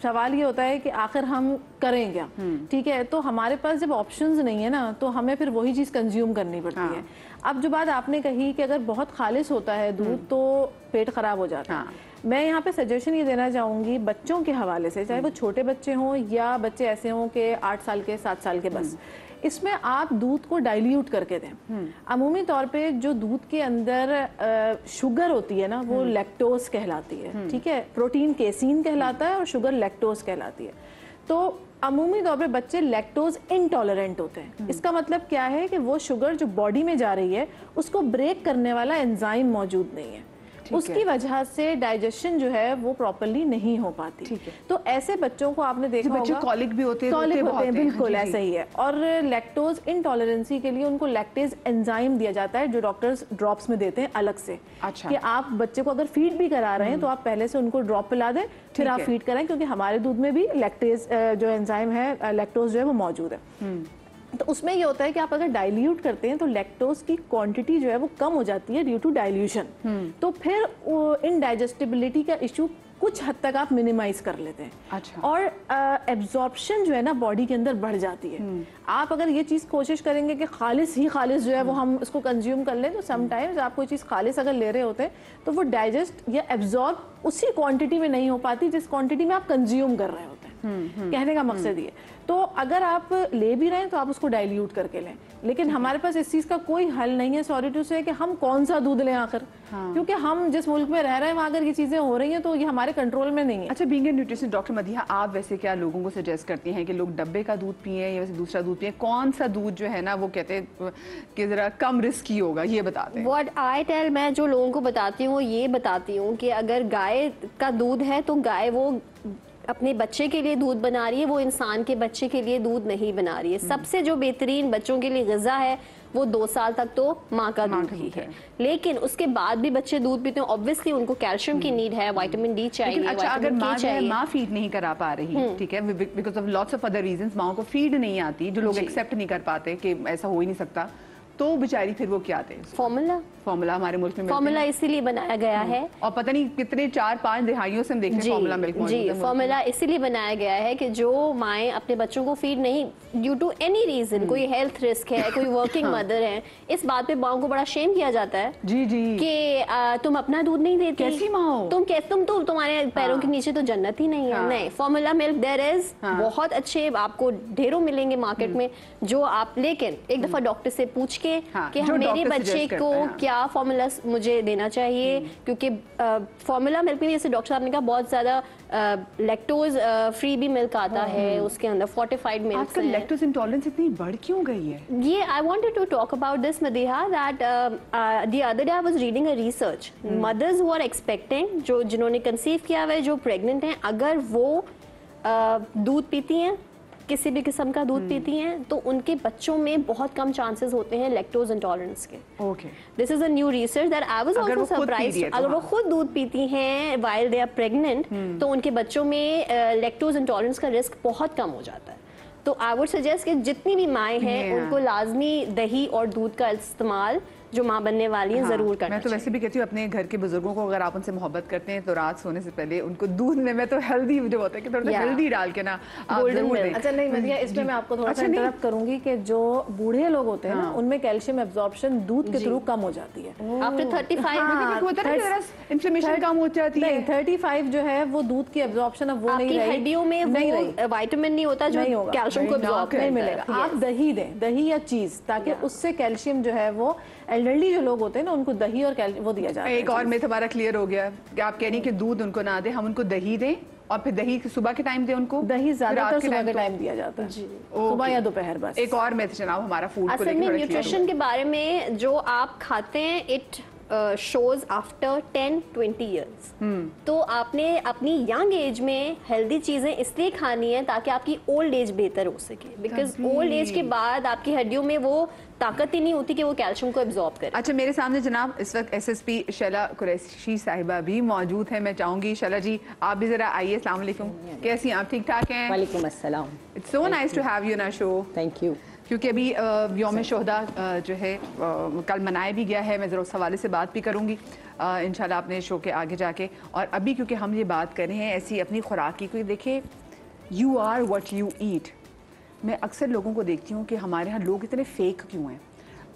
सवाल ये होता है कि आखिर हम करें क्या, ठीक है। तो हमारे पास जब ऑप्शंस नहीं है ना, तो हमें फिर वही चीज़ कंज्यूम करनी पड़ती है। अब जो बात आपने कही कि अगर बहुत खालिस होता है दूध तो पेट खराब हो जाता है, मैं यहाँ पे सजेशन ये देना चाहूँगी बच्चों के हवाले से, चाहे वो छोटे बच्चे हों या बच्चे ऐसे हों कि 8 साल के 7 साल के, बस इसमें आप दूध को डाइल्यूट करके दें। अमूमी तौर पे जो दूध के अंदर शुगर होती है ना, वो लैक्टोज कहलाती है, ठीक है। प्रोटीन केसीन कहलाता है और शुगर लैक्टोज कहलाती है। तो अमूमी तौर पे बच्चे लैक्टोज इनटॉलरेंट होते हैं। इसका मतलब क्या है कि वो शुगर जो बॉडी में जा रही है उसको ब्रेक करने वाला एंजाइम मौजूद नहीं है, उसकी वजह से डाइजेशन जो है वो प्रॉपर्ली नहीं हो पाती। तो ऐसे बच्चों को आपने देखा होगा, कॉलिक भी होते हैं, बिल्कुल ऐसा ही है। और लैक्टोज इंटॉलरेंसी के लिए उनको लैक्टेज एंजाइम दिया जाता है जो डॉक्टर्स ड्रॉप्स में देते हैं अलग से। अच्छा। कि आप बच्चे को अगर फीड भी करा रहे हैं तो आप पहले से उनको ड्रॉप पिला दें, फिर आप फीड कराएं, क्योंकि हमारे दूध में भी लैक्टेज जो एंजाइम है, लैक्टोज जो है वो मौजूद है। तो उसमें ये होता है कि आप अगर डाइल्यूट करते हैं तो लैक्टोज की क्वांटिटी जो है वो कम हो जाती है ड्यू टू डाइल्यूशन। तो फिर इनडाइजेस्टिबिलिटी का इशू कुछ हद तक आप मिनिमाइज कर लेते हैं। अच्छा। और एब्जॉर्प्शन जो है ना बॉडी के अंदर बढ़ जाती है। आप अगर ये चीज़ कोशिश करेंगे कि खालिस जो है वो हम उसको कंज्यूम कर लें, तो समटाइम्स आप कोई चीज़ खालिस अगर ले रहे होते हैं तो वो डाइजेस्ट या एब्जॉर्ब उसी क्वांटिटी में नहीं हो पाती जिस क्वांटिटी में आप कंज्यूम कर रहे होते हैं। कहने का मकसद ये। तो अगर आप ले भी रहे हैं तो आप उसको डाइल्यूट करके लें, लेकिन हमारे पास इस चीज़ का कोई हल नहीं है, सॉरी टू से, कि हम कौन सा दूध लें आखिर। क्योंकि हम जिस मुल्क में रह रहे हैं वहाँ अगर ये चीज़ें हो रही हैं तो ये हमारे कंट्रोल में नहीं है। अच्छा, being a nutrition doctor Madiha, आप वैसे क्या लोगों को सजेस्ट करती हैं कि लोग डब्बे का दूध पिए या वैसे दूसरा दूध पिए? कौन सा दूध जो है ना वो कहते हैं कि जरा कम रिस्की होगा, ये बताते हैं? व्हाट आई टेल, मैं जो लोगों को बताती हूँ ये बताती हूँ कि अगर गाय का दूध है तो गाय वो अपने बच्चे के लिए दूध बना रही है, वो इंसान के बच्चे के लिए दूध नहीं बना रही है। सबसे जो बेहतरीन बच्चों के लिए ग़िज़ा है वो 2 साल तक तो माँ का दूध ही है। लेकिन उसके बाद भी बच्चे दूध पीते हैं, ऑब्वियसली उनको कैल्शियम की नीड है, विटामिन डी चाहिए। अच्छा, अगर माँ फीड नहीं करा पा रही, ठीक है, because of lots of other reasons माओ को फीड नहीं आती, जो लोग एक्सेप्ट नहीं कर पाते कि ऐसा हो ही नहीं सकता, तो बेचारी फिर वो क्या दें? फॉर्मूला हमारे मुल्क में फॉर्मूला इसीलिए बनाया गया है, और पता नहीं कितने 4-5 दिहाइयों से हम देखते हैं फॉर्मूला मिल्क मौजूद है। फॉर्मूला इसीलिए बनाया गया है कि जो माएँ अपने बच्चों को फीड नहीं, ड्यू टू एनी रीजन, कोई हेल्थ रिस्क है, कोई वर्किंग मदर है, इस बात पे माओ को बड़ा शेम किया जाता है कि तुम अपना दूध नहीं देती, कैसी माँ, तुम तुम्हारे पैरों के नीचे तो जन्नत ही नहीं है। नहीं, फॉर्मूला मिल्क देयर इज बहुत अच्छे, आपको ढेरों मिलेंगे मार्केट में जो आप, लेकिन एक दफा डॉक्टर से पूछ के कि मेरे बच्चे को क्या फॉर्मूला मुझे देना चाहिए, क्योंकि फॉर्मूला मिल्क में जैसे डॉक्टर साहब ने कहा बहुत ज्यादा लैक्टोज फ्री भी मिल्क आता है, उसके अंदर फोर्टिफाइड मिल्क। आजकल लैक्टोज इंटॉलरेंस इतनी बढ़ क्यों गई है? ये I wanted to talk about this Madiha, that the other day I was reading a research, mothers who are expecting, जो जिन्होंने कंसीव किया हुआ है, जो प्रेग्नेंट हैं, अगर वो दूध पीती हैं, किसी भी किस्म का दूध पीती हैं, तो उनके बच्चों में बहुत कम चांसेस होते हैं लैक्टोज इंटॉलरेंस के। Okay, this is a new research that I was also surprised. अगर वो खुद दूध पीती हैं व्हाइल दे आर प्रेग्नेंट, तो उनके बच्चों में लैक्टोज इंटॉलरेंस का रिस्क बहुत कम हो जाता है। तो आई वुड सजेस्ट कि जितनी भी माएँ हैं उनको लाजमी दही और दूध का इस्तेमाल जो माँ बनने वाली हैं जरूर करना। मैं तो वैसे भी कहती हूँ अपने घर के बुजुर्गों को, अगर आप उनसे मोहब्बत करते हैं तो रात सोने से पहले उनको दूध में, मैं तो हेल्दी जो होता है कि थोड़ा हेल्दी डाल के ना आप जरूर दें। अच्छा, नहीं मदिया, इसमें मैं आपको थोड़ा सा इंटरप्ट करूंगी कि जो बूढ़े लोग होते हैं ना, उनमें कैल्शियम एब्जॉर्प्शन दूध के थ्रू कम हो जाती है आफ्टर 35। इन्फ्लेमेशन कम हो जाती है। 35 जो है वो दूध की एब्जॉर्प्शन अब वो नहीं रही, हड्डियों में वो विटामिन नहीं होता जो कैल्शियम को एब्जॉर्ब नहीं मिलेगा। आप दही दें, दही या चीज, ताकि उससे कैल्शियम जो है वो, एल्डरली जो लोग होते हैं ना उनको दही और वो दिया जाता है। एक और मिथ हमारा क्लियर हो गया कि आप कह रही कि दूध उनको ना दे, हम उनको दही दें, और फिर दही सुबह के टाइम दे उनको। दही ज्यादातर सुबह के टाइम दिया जाता है, सुबह या दोपहर बस। एक और मिथ जनाब हमारा फूड को लेकर, न्यूट्रिशन के बारे में जो आप खाते हैं, इट शोज आफ्टर 10-20 ईयर्स। तो आपने अपनी यंग एज में हेल्दी चीजें इसलिए खानी है ताकि आपकी ओल्ड एज बेहतर हो सके, बिकॉज ओल्ड एज के बाद आपकी हड्डियों में वो ताकत ही नहीं होती कि वो कैल्शियम को एब्जॉर्ब करे। अच्छा, मेरे सामने जनाब इस वक्त एसएसपी शैला कुरैशी साहिबा भी मौजूद है। मैं चाहूंगी शैला जी आप भी जरा आइए। अस्सलाम वालेकुम, कैसी हैं आप? ठीक ठाक हैं? वालेकुम अस्सलाम। It's so nice to have you in our show. Thank you. क्योंकि अभी यौम शोहदा जो है कल मनाया भी गया है, मैं ज़रा उस हवाले से बात भी करूँगी इंशाल्लाह अपने शो के आगे जाके। और अभी क्योंकि हम ये बात कर रहे हैं ऐसी अपनी खुराक की, क्योंकि देखिए you are what you eat. मैं अक्सर लोगों को देखती हूँ कि हमारे यहाँ लोग इतने फेक क्यों हैं।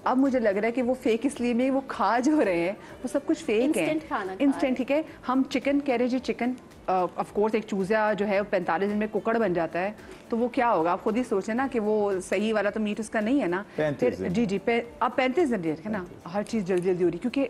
अब मुझे लग रहा है कि वो फेक इसलिए में वो खा जो रहे हैं वो सब कुछ फेक है, इंस्टेंट। ठीक है, हम चिकन कह रहे हैं जी, चिकन ऑफ कोर्स एक चूज़ा जो है 45 दिन में कुकड़ बन जाता है, तो वो क्या होगा आप खुद ही सोचें ना कि वो सही वाला तो मीट उसका नहीं है ना। फिर जी अब 35 दिन है ना, हर चीज़ जल्दी जल्दी हो रही, क्योंकि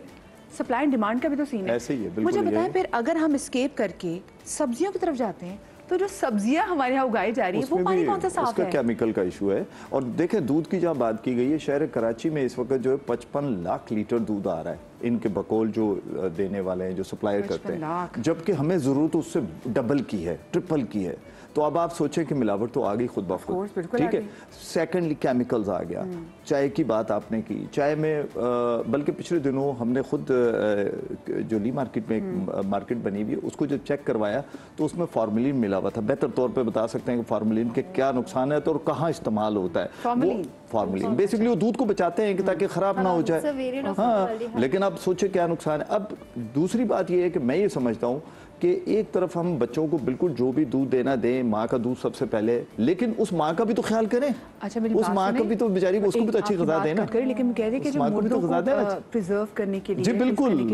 सप्लाई एंड डिमांड का भी तो सीन है। ऐसे ही है, मुझे बताएं फिर अगर हम स्केप करके सब्जियों की तरफ जाते हैं तो जो सब्जियां हमारे यहाँ उगाई जा रही है वो पानी कौन सा साफ उसका है? केमिकल का इशू है। और देखें दूध की जहाँ बात की गई है, शहर कराची में इस वक्त जो है 55 लाख लीटर दूध आ रहा है इनके बकौल जो देने वाले हैं, जो सप्लाई करते हैं, जबकि हमें जरूरत उससे डबल की है, ट्रिपल की है। तो अब आप सोचें कि मिलावट तो आ गई खुद ब खुद, ठीक है। सेकेंडली केमिकल्स आ गया। चाय की बात आपने की, चाय में बल्कि पिछले दिनों हमने खुद जो ली मार्केट में एक मार्केट बनी हुई है उसको जब चेक करवाया तो उसमें फार्मलिन मिला हुआ था। बेहतर तौर पे बता सकते हैं कि फार्मलिन के क्या नुकसान है तो और कहाँ इस्तेमाल होता है। फार्मलिन बेसिकली वो दूध को बचाते हैं कि ताकि खराब ना हो जाए। हाँ, लेकिन आप सोचे क्या नुकसान है। अब दूसरी बात ये है कि मैं ये समझता हूँ कि एक तरफ हम बच्चों को बिल्कुल जो भी दूध देना दें, माँ का दूध सबसे पहले, लेकिन उस माँ का भी तो ख्याल करें। अच्छा, मेरी उस माँ का भी तो बेचारी को, उसको भी तो अच्छी ग़िज़ा दें ना। लेकिन मैं कह रही कि जो मुर्दों को प्रिजर्व करने के लिए, जी बिल्कुल,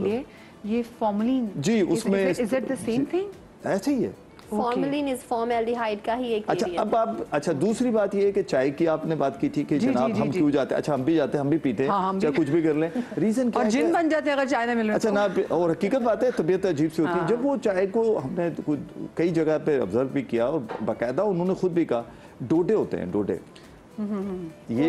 ये फॉर्मलिन जी उसमें is it the same thing? ऐसे ही है। फॉर्मलिन इज फॉर्मल्डिहाइड का ही एक अच्छा अब आप, अच्छा दूसरी बात ये है कि चाय की आपने बात की थी कि जनाब हम क्यों जाते हैं। अच्छा हम भी जाते हैं, हम भी पीते हैं, चाहे कुछ भी कर लें, रीजन क्या है? और जिन बन जाते हैं अगर चाय ना मिले। अच्छा ना, और हकीकत बात है तबीयत अजीब सी होती है। जब वो चाय को हमने कई जगह पे ऑब्जर्व भी किया और बाकायदा उन्होंने खुद भी कहा, डोडे होते हैं, डोडे ये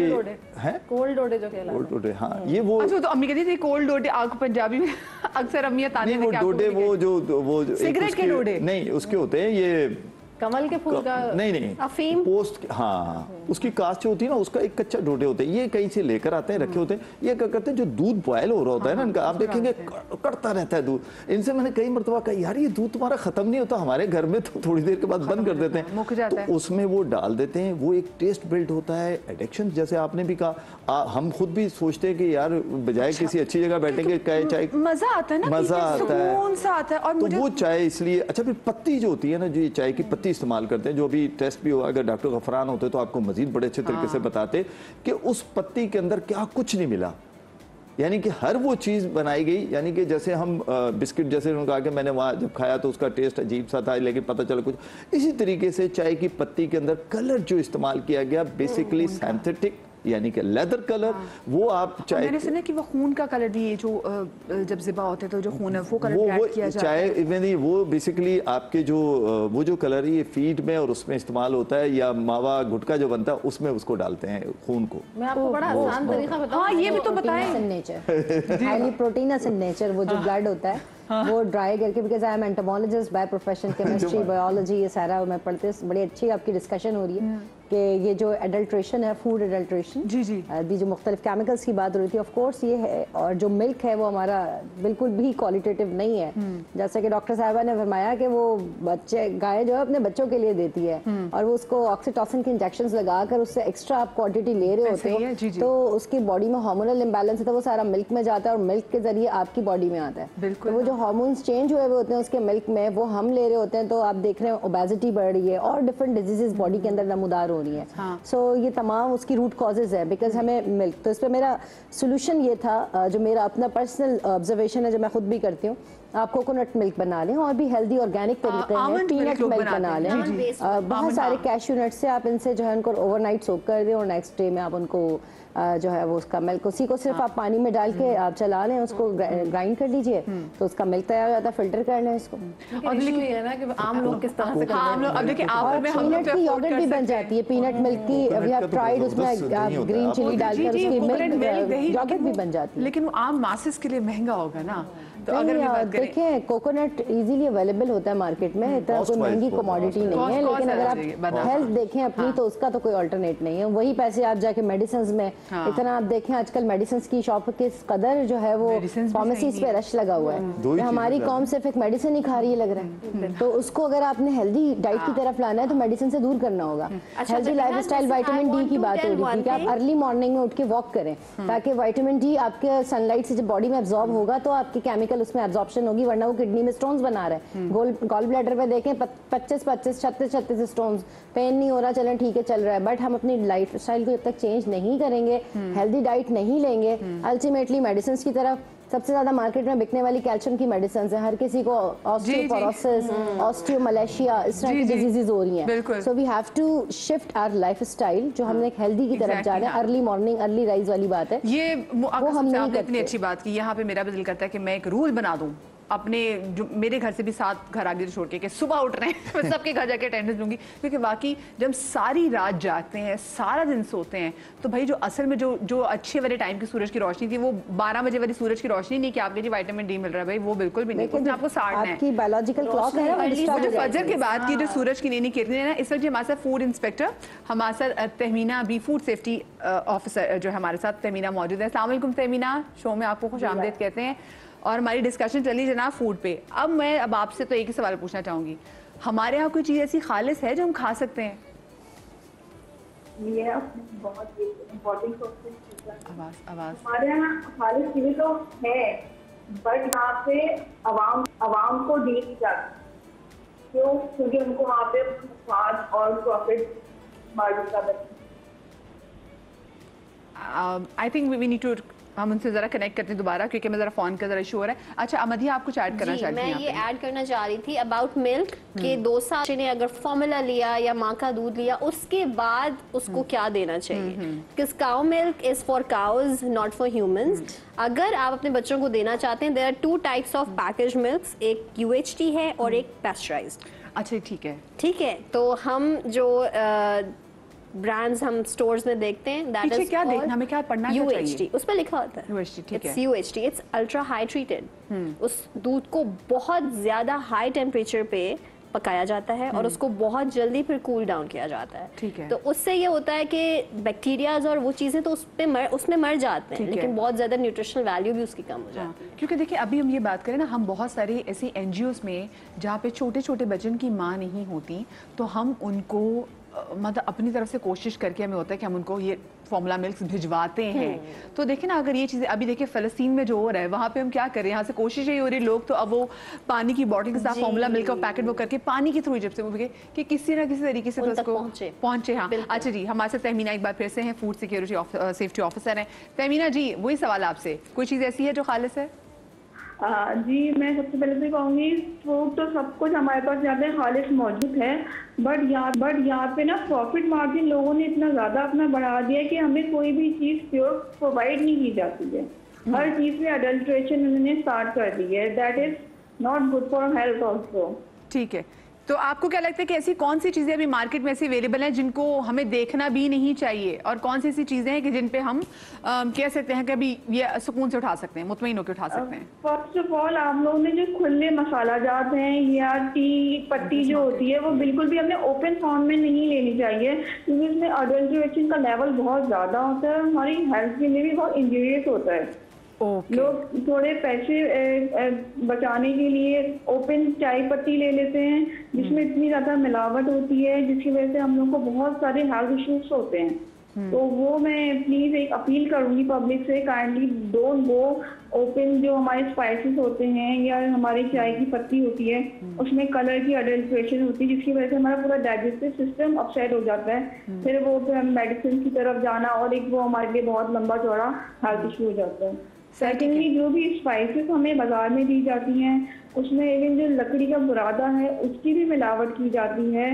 है कोल्ड डोडे जो कहलाते हैं। कोल्ड डोडे, हाँ ये वो। अच्छा तो अम्मी कहती थी कोल्ड डोडे, आग पंजाबी में अक्सर अम्मियां ताने वो डोडे वो सिगरेट के डोडे नहीं, उसके होते हैं ये कमल के फूल का, नहीं अफीम पोस्ट, हाँ उसकी कास्ट जो होती है ना उसका एक कच्चा डोडे होते हैं, ये कहीं से लेकर आते हैं, रखे होते हैं। ये क्या करते हैं, जो दूध बॉयल हो रहा होता है ना इनका, आप देखेंगे कड़ता रहता है दूध। इनसे मैंने कई मरतबा कहा यार ये दूध तुम्हारा खत्म नहीं होता, हमारे घर में तो थोड़ी देर के बाद बंद कर देते हैं, तो उसमें वो डाल देते हैं, वो एक टेस्ट बिल्ड होता है, एडिक्शन जैसे आपने भी कहा। हम खुद भी सोचते हैं कि यार बजाय किसी अच्छी जगह बैठेंगे चाय, मजा आता है ना, मजा आता है। और तो वो चाय इसलिए, अच्छा फिर पत्ती जो होती है ना, जो चाय की पत्ती इस्तेमाल करते हैं, जो अभी टेस्ट भी हुआ, अगर डॉक्टर गफरान होते तो आपको मजीद बड़े अच्छे तरीके से बताते कि उस पत्ती के अंदर क्या कुछ नहीं मिला, यानी कि हर वो चीज़ बनाई गई, यानी कि जैसे हम बिस्किट जैसे उन्होंने कहा कि मैंने वहाँ जब खाया तो उसका टेस्ट अजीब सा था, लेकिन पता चला कुछ, इसी तरीके से चाय की पत्ती के अंदर कलर जो इस्तेमाल किया गया बेसिकली सिंथेटिक, यानी कि लेदर कलर, वो आप चाय, मैंने सुना कि वो खून का कलर भी, जो जब ज़िबा होते तो जो खून है वो कलर ऐड किया जाता है। चाय इवन वो बेसिकली आपके जो वो जो कलर है ये फीड में और उसमें इस्तेमाल होता है, या मावा गुटका जो बनता है उसमें उसको डालते हैं खून को। मैं आपको बड़ा आसान तरीका बताऊं। हाँ ये भी तो बताएं। Nature highly proteins in nature, वो जो ब्लड होता है वो ड्राई करके, because I am entomologist by profession, chemistry biology ये सारा मैं पढ़ते, बड़ी अच्छी आपकी डिस्कशन हो रही है कि ये जो एडल्ट्रेशन है, फूड एडल्ट्रेशन, जी जो मुख्तलिफ केमिकल्स की बात हो रही थी, ऑफ कोर्स ये है। और जो मिल्क है वो हमारा बिल्कुल भी क्वालिटेटिव नहीं है, जैसा कि डॉक्टर साहबा ने फरमाया कि वो बच्चे, गाय जो है अपने बच्चों के लिए देती है और वो उसको ऑक्सीटोसिन के इंजेक्शंस लगाकर उससे एक्स्ट्रा आप क्वांटिटी ले रहे होते हो, तो उसकी बॉडी में हार्मोनल इम्बैलेंस है, वो सारा मिल्क में जाता है और मिल्क के जरिए आपकी बॉडी में आता है। तो वो जो हार्मोन्स चेंज हुए हुए होते हैं उसके मिल्क में, वो हम ले रहे होते हैं, तो आप देख रहे हैं ओबेसिटी बढ़ रही है और डिफरेंट डिजीजेस बॉडी के अंदर नमूदार हो रही है। सो ये तमाम उसकी रूट कॉजेज है, बिकॉज हमें मिल्क, तो इस पर मेरा सोल्यूशन ये था, जो मेरा अपना पर्सनल ऑब्जर्वेशन है, जो मैं खुद भी करती हूँ, आप कोकोनट मिल्क बना लें, और भी हेल्दी ऑर्गेनिक तरीके हैं, पीनट मिल्क बना लें, बहुत सारे कैश्यू नट से आप इनसे जो है उनको ओवरनाइट सोक कर दें और नेक्स्ट डे में आप उनको जो है वो उसका मिल्क, उसी को सिर्फ आप पानी में डाल के आप चला लें, उसको ग्राइंड कर लीजिए तो उसका मिल्क तैयार हो जाता है, फिल्टर कर लें इसको। और लेकिन ये है ना कि आम लोग किस तरह से करते हैं, अब देखिए पीनट की योगर्ट भी बन जाती है, पीनट मिल्क की वी हैव ट्राइड, उसमें आप ग्रीन चिली डालकर उसकी मिल्क योगर्ट भी बन जाती है। लेकिन वो आम मासेस के लिए महंगा होगा ना, तो अगर देखें कोकोनट इजीली अवेलेबल होता है मार्केट में, इतना कोई महंगी कमोडिटी नहीं है, लेकिन अगर आप हेल्थ देखें अपनी तो उसका तो कोई अल्टरनेट नहीं है। वही पैसे आप जाके मेडिसिन में इतना आप देखें आजकल मेडिसिन की शॉप के कदर जो है वो फार्मेसीज पे रश लगा हुआ है, हमारी कौम सिर्फ एक मेडिसिन ही खा रही है लग रहा है, तो उसको अगर आपने हेल्दी डाइट की तरफ लाना है तो मेडिसिन से दूर करना होगा। हेल्दी लाइफस्टाइल, विटामिन डी की बात हो रही थी कि आप अर्ली मॉर्निंग में उठ के वॉक करें ताकि विटामिन डी आपके सनलाइट से जब बॉडी में एब्जॉर्ब होगा तो आपके केमिकल उसमें एब्जॉर्प्शन होगी, वरना वो किडनी में स्टोन्स बना रहा है। गॉल ब्लैडर पे देखें 25 36 स्टोन्स, पेन नहीं हो रहा, चलें ठीक है चल रहा है, बट हम अपनी लाइफस्टाइल को जब तक चेंज नहीं करेंगे, हेल्दी डाइट नहीं लेंगे, अल्टीमेटली मेडिसिन की तरफ सबसे ज्यादा मार्केट में बिकने वाली कैल्शियम की मेडिसिन है, हर किसी को ऑस्टियोपोरोसिस, ऑस्टियोमलेशिया, इस तरह की डिजीजेस हो रही हैं। So we have to shift our lifestyle, जो हमने एक हेल्दी की तरफ जा रहे हैं, अर्ली मॉर्निंग अर्ली राइज वाली बात है, ये वो हम नहीं करते। इतनी अच्छी बात की, यहाँ पे मेरा भी दिल करता है कि मैं एक रूल बना दूं अपने, जो मेरे घर से भी 7 घर आगे छोड़ के कि सुबह उठ रहे हैं मैं सबके घर जाके अटेंडेंस लूंगी, क्योंकि बाकी जब हम सारी रात जागते हैं, सारा दिन सोते हैं, तो भाई जो असल में जो अच्छे वाले टाइम की सूरज की रोशनी थी, वो 12 बजे वाली सूरज की रोशनी नहीं कि आपके जी विटामिन डी मिल रहा है, भाई वो बिल्कुल भी नहीं, उसमें आपको साड़ना है। आपकी बायोलॉजिकल क्लॉक है जो फजर के बाद की जो सूरज की नई किरणें हैं, इस वक्त हमारे साथ फूड इंस्पेक्टर, हमारे साथ तहमीना बी फूड सेफ्टी ऑफिसर जो हमारे साथ तहमीना मौजूद है। अस्सलाम वालेकुम तहमीना, शो में आपको खुश आमदीद कहते हैं और हमारी डिस्कशन चली जनाब फूड पे। अब आपसे तो एक ही सवाल पूछना चाहूंगी, हमारे यहाँ कोई चीज़ ऐसी खालिस है जो हम खा सकते हैं? ये बहुत इम्पोर्टेंट क्वेश्चन। आवाज हमारे यहाँ खालिस चीजें तो है, बट यहाँ पे अवाम को डील की जाती, क्यों? क्योंकि उनको वहाँ पे स्वाद और प्रॉफिट मार्जिन का I think we need to, हम उनसे जरा कनेक्ट करते हैं दोबारा, क्योंकि मैं जरा फोन का जरा इशू हो रहा है। अच्छा अमदिया, आप कुछ ऐड करना चाहती हैं? मैं ये ऐड करना चाह रही थी अबाउट मिल्क के 2 साल ने अगर फॉर्मूला लिया या माँ का दूध लिया, उसके बाद उसको क्या देना चाहिए, because cow milk is for cows not for humans. अगर आप अपने बच्चों को देना चाहते हैं, there are 2 types of package milk, एक UHT है और एक पेस्चराइज्ड। अच्छा ठीक है, तो हम जो ब्रांड्स हम स्टोर्स में देखते हैं, दैट इज क्या देखना, हमें क्या पढ़ना UHT, उस पर लिखा होता है UHT, ठीक है, UHT, it's ultra high treated. उस दूध को बहुत ज्यादा हाई टेम्परेचर पे पकाया जाता है और उसको बहुत जल्दी फिर कूल डाउन किया जाता है, ठीक है। तो उससे ये होता है कि बैक्टीरियाज और वो चीजें तो उसमें मर जाते हैं, लेकिन बहुत ज्यादा न्यूट्रिशनल वैल्यू भी उसकी कम हो जाती है। क्योंकि देखिए अभी हम ये बात करें ना, हम बहुत सारे ऐसे NGOs में जहाँ पे छोटे छोटे बच्चों की माँ नहीं होती, तो हम उनको मतलब अपनी तरफ से कोशिश करके हमें होता है कि हम उनको ये फॉर्मूला मिल्क भिजवाते हैं। तो देखिए ना, अगर ये चीज़ें अभी देखिए फ़लस्तीन में जो हो रहा है, वहाँ पे हम क्या कर रहे हैं, यहाँ से कोशिश यही हो रही है, लोग तो अब वो पानी की बॉटल के साथ फॉर्मूला मिल्क का पैकेट वो करके पानी के थ्रू जब से वो कि किसी ना किसी तरीके से तो उसको पहुँचे। हाँ अच्छा जी, हमारे साथ तहमीना एक बार फिर से हैं, फूड सिक्योरिटी सेफ्टी ऑफिसर हैं। तहमीना जी, वही सवाल आपसे, कोई चीज़ ऐसी है जो खालिस है? जी, मैं सबसे पहले तो कहूँगी फ्रूट तो सब कुछ हमारे पास यहाँ पे खालिस मौजूद है, बट यहाँ पे ना प्रॉफिट मार्जिन लोगों ने इतना ज़्यादा अपना बढ़ा दिया है कि हमें कोई भी चीज़ प्योर प्रोवाइड नहीं की जाती है। हर चीज़ में अडल्ट्रेशन उन्होंने स्टार्ट कर दी है, that is not good for health also. ठीक है, तो आपको क्या लगता है कि ऐसी कौन सी चीज़ें अभी मार्केट में ऐसी अवेलेबल हैं जिनको हमें देखना भी नहीं चाहिए, और कौन सी ऐसी चीज़ें हैं कि जिन पे हम कह सकते हैं कि अभी ये सुकून से उठा सकते हैं, मुतमईन होकर उठा सकते हैं? फर्स्ट ऑफ ऑल आप लोगों ने जो खुले मसाला जात हैं या टी पत्ती जो होती है, वो बिल्कुल भी हमें ओपन फॉर्म में नहीं लेनी चाहिए, क्योंकि इसमें अडल्ट्रेशन का लेवल बहुत ज़्यादा होता है, हमारी हेल्थ के लिए भी बहुत इंजूरियस होता है। लोग थोड़े पैसे बचाने के लिए ओपन चाय पत्ती ले लेते हैं, जिसमें इतनी ज्यादा मिलावट होती है, जिसकी वजह से हम लोग को बहुत सारे हेल्थ इश्यूज होते हैं। तो वो मैं प्लीज एक अपील करूंगी पब्लिक से, काइंडली डोंट गो ओपन। जो हमारे स्पाइसेस होते हैं या हमारी चाय की पत्ती होती है, उसमें कलर की अडल्ट्रेशन होती है, जिसकी वजह से हमारा पूरा डाइजेस्टिव सिस्टम अपसेट हो जाता है, फिर वो मेडिसिन की तरफ जाना और एक वो हमारे लिए बहुत लंबा चौड़ा हेल्थ इशू हो जाता है। सेकेंडली जो भी स्पाइसेस हमें बाजार में दी जाती हैं उसमें इवन जो लकड़ी का बुरादा है उसकी भी मिलावट की जाती है,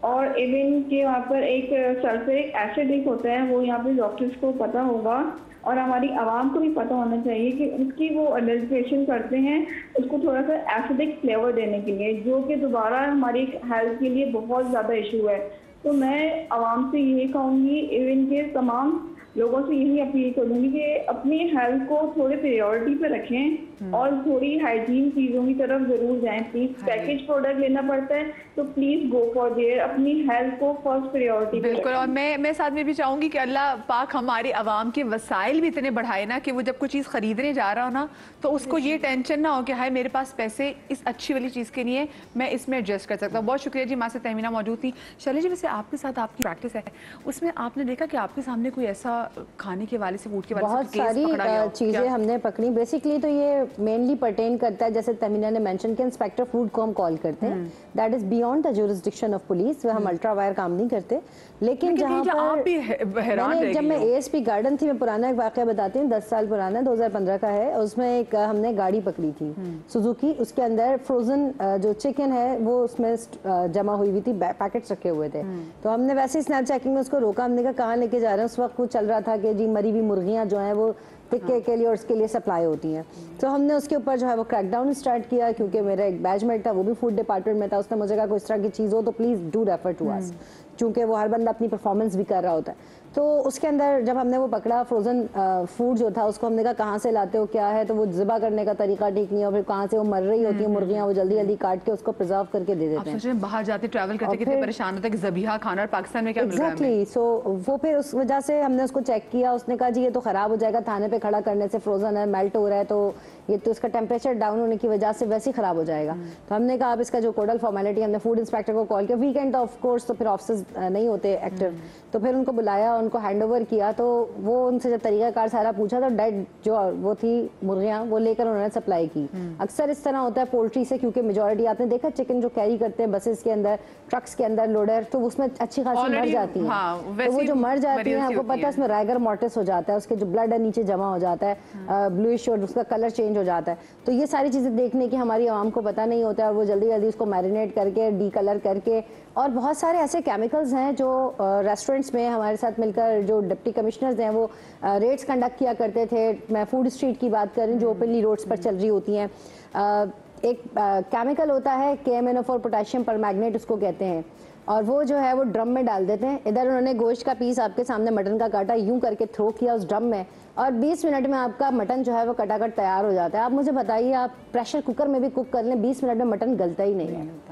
और इवन के वहाँ पर एक सल्फ्यूरिक एसिड एक होता है, वो यहाँ पे डॉक्टर्स को पता होगा और हमारी आवाम को भी पता होना चाहिए कि उसकी वो अडल्ट्रेशन करते हैं उसको थोड़ा सा एसिडिक फ्लेवर देने के लिए, जो कि दोबारा हमारी हेल्थ के लिए बहुत ज़्यादा इशू है। तो मैं आवाम से यही कहूँगी, इवन के तमाम लोगों से यही अपील करूँगी कि अपनी हेल्थ को थोड़े प्रायोरिटी पे रखें और थोड़ी हाइजीन चीज़ों की तरफ ज़रूर जाएं। प्लीज़ पैकेज प्रोडक्ट लेना पड़ता है तो प्लीज़ गो फॉर देयर, अपनी हेल्थ को फर्स्ट प्रायोरिटी पे बिल्कुल। और मैं साथ में भी चाहूँगी कि अल्लाह पाक हमारे अवाम के वसाइल भी इतने बढ़ाए ना कि वो जब कोई चीज़ खरीदने जा रहा हो ना तो उसको ये टेंशन ना हो कि हाय मेरे पास पैसे इस अच्छी वाली चीज़ के लिए मैं इसमें एडजस्ट कर सकता हूँ। बहुत शुक्रिया जी, माँ से तहमीना मौजूद थी। शैली जी, वैसे आपके साथ आपकी प्रैक्टिस है, उसमें आपने देखा कि आपके सामने कोई ऐसा खाने के वाले से, फूड के वाले से बहुत सारी चीज़ें हमने पकड़ी। बेसिकली तो ये मेनली पर्टेन करता है, जैसे तमीना ने मेंशन किया, इंस्पेक्टर फूड को हम कॉल करते हैं, that is beyond the jurisdiction of police, हम अल्ट्रा वायर काम नहीं करते। लेकिन जहाँ पर जब मैं एएसपी गार्डन थी, मैं पुराना एक वाकया बताती हूँ, 10 साल पुराना, 2015 का है, उसमें एक हमने गाड़ी पकड़ी थी सुजुकी, उसके अंदर फ्रोजन जो चिकन है वो उसमें जमा हुई हुई थी, पैकेट्स रखे हुए थे। तो हमने वैसे ही स्नैप चेकिंग में उसको रोका, हमने कहा कहाँ लेके जा रहे हैं। उस वक्त कुछ चल रहा था कि जी मरी हुई मुर्गियाँ जो हैं वो टिक्के के लिए और उसके लिए सप्लाई होती हैं। तो हमने उसके ऊपर जो है वो क्रैकडाउन स्टार्ट किया, क्योंकि मेरा एक बैचमेट था वो भी फूड डिपार्टमेंट में था, उसने मुझे कहा कोई इस तरह की चीज़ हो तो please do refer to us, चूँकि वो हर बंदा अपनी परफॉर्मेंस भी कर रहा होता है। तो उसके अंदर जब हमने वो पकड़ा फ्रोजन फूड जो था, उसको हमने कहा कहाँ से लाते हो, क्या है, तो वो ज़िबा करने का तरीका ठीक नहीं है, और फिर कहाँ से वो मर रही होती है मुर्गियाँ, वो जल्दी जल्दी काट के उसको प्रिजर्व करके दे देते हैं। बाहर जाते ट्रैवल करते कितने परेशान होते हैं कि ज़बीहा खाना, और पाकिस्तान में क्या मिल रहा है। एग्जैक्टली, सो वो फिर उस वजह से हमने उसको चेक किया, उसने कहा जी ये तो ख़राब हो जाएगा, थाने पे खड़ा करने से, फ्रोजन है, मेल्ट हो रहा है, तो ये तो इसका टेम्परेचर डाउन होने की वजह से वैसे ही ख़राब हो जाएगा। तो हमने कहा अब इसका जो कोडल फॉर्मेलिटी, हमने फूड इंस्पेक्टर को कॉल किया, वीकेंड ऑफ कोर्स तो फिर ऑफिसर्स नहीं होते एक्टिव, तो फिर उनको बुलाया, उनको हैंड ओवर किया, तो वो उनसे जब तरीकाकार सारा पूछा तो डेड जो वो थी मुर्गियाँ वो लेकर उन्होंने सप्लाई की। अक्सर इस तरह होता है पोल्ट्री से, क्योंकि मेजॉरिटी आपने देखा चिकन जो कैरी करते हैं बसेस के अंदर, ट्रक्स के अंदर, लोडर, तो उसमें अच्छी खासी मर जाती है। तो वो जो मर जाती है आपको पता है उसमें राइगर मॉर्टिस हो जाता है, उसके जो ब्लड है नीचे जमा हो जाता है, ब्लूइश, और उसका कलर चेंज हो जाता है। तो ये सारी चीज़ें देखने की हमारी आवाम को पता नहीं होता है, और वो जल्दी जल्दी उसको मैरिनेट करके, डी कलर करके, और बहुत सारे ऐसे केमिकल्स हैं जो रेस्टोरेंट्स में हमारे साथ मिलकर जो डिप्टी कमिश्नर्स हैं वो रेड्स कंडक्ट किया करते थे। मैं फूड स्ट्रीट की बात करूं जो ओपनली रोड्स पर चल रही होती हैं। एक केमिकल होता है KMNO4 पोटेशियम परमैंगनेट उसको कहते हैं, और वो जो है वो ड्रम में डाल देते हैं। इधर उन्होंने गोश्त का पीस आपके सामने मटन का काटा, यूं करके थ्रो किया उस ड्रम में, और 20 मिनट में आपका मटन जो है वो कटाकट तैयार हो जाता है। आप मुझे बताइए, आप प्रेशर कुकर में भी कुक कर लें, 20 मिनट में मटन गलता ही नहीं है।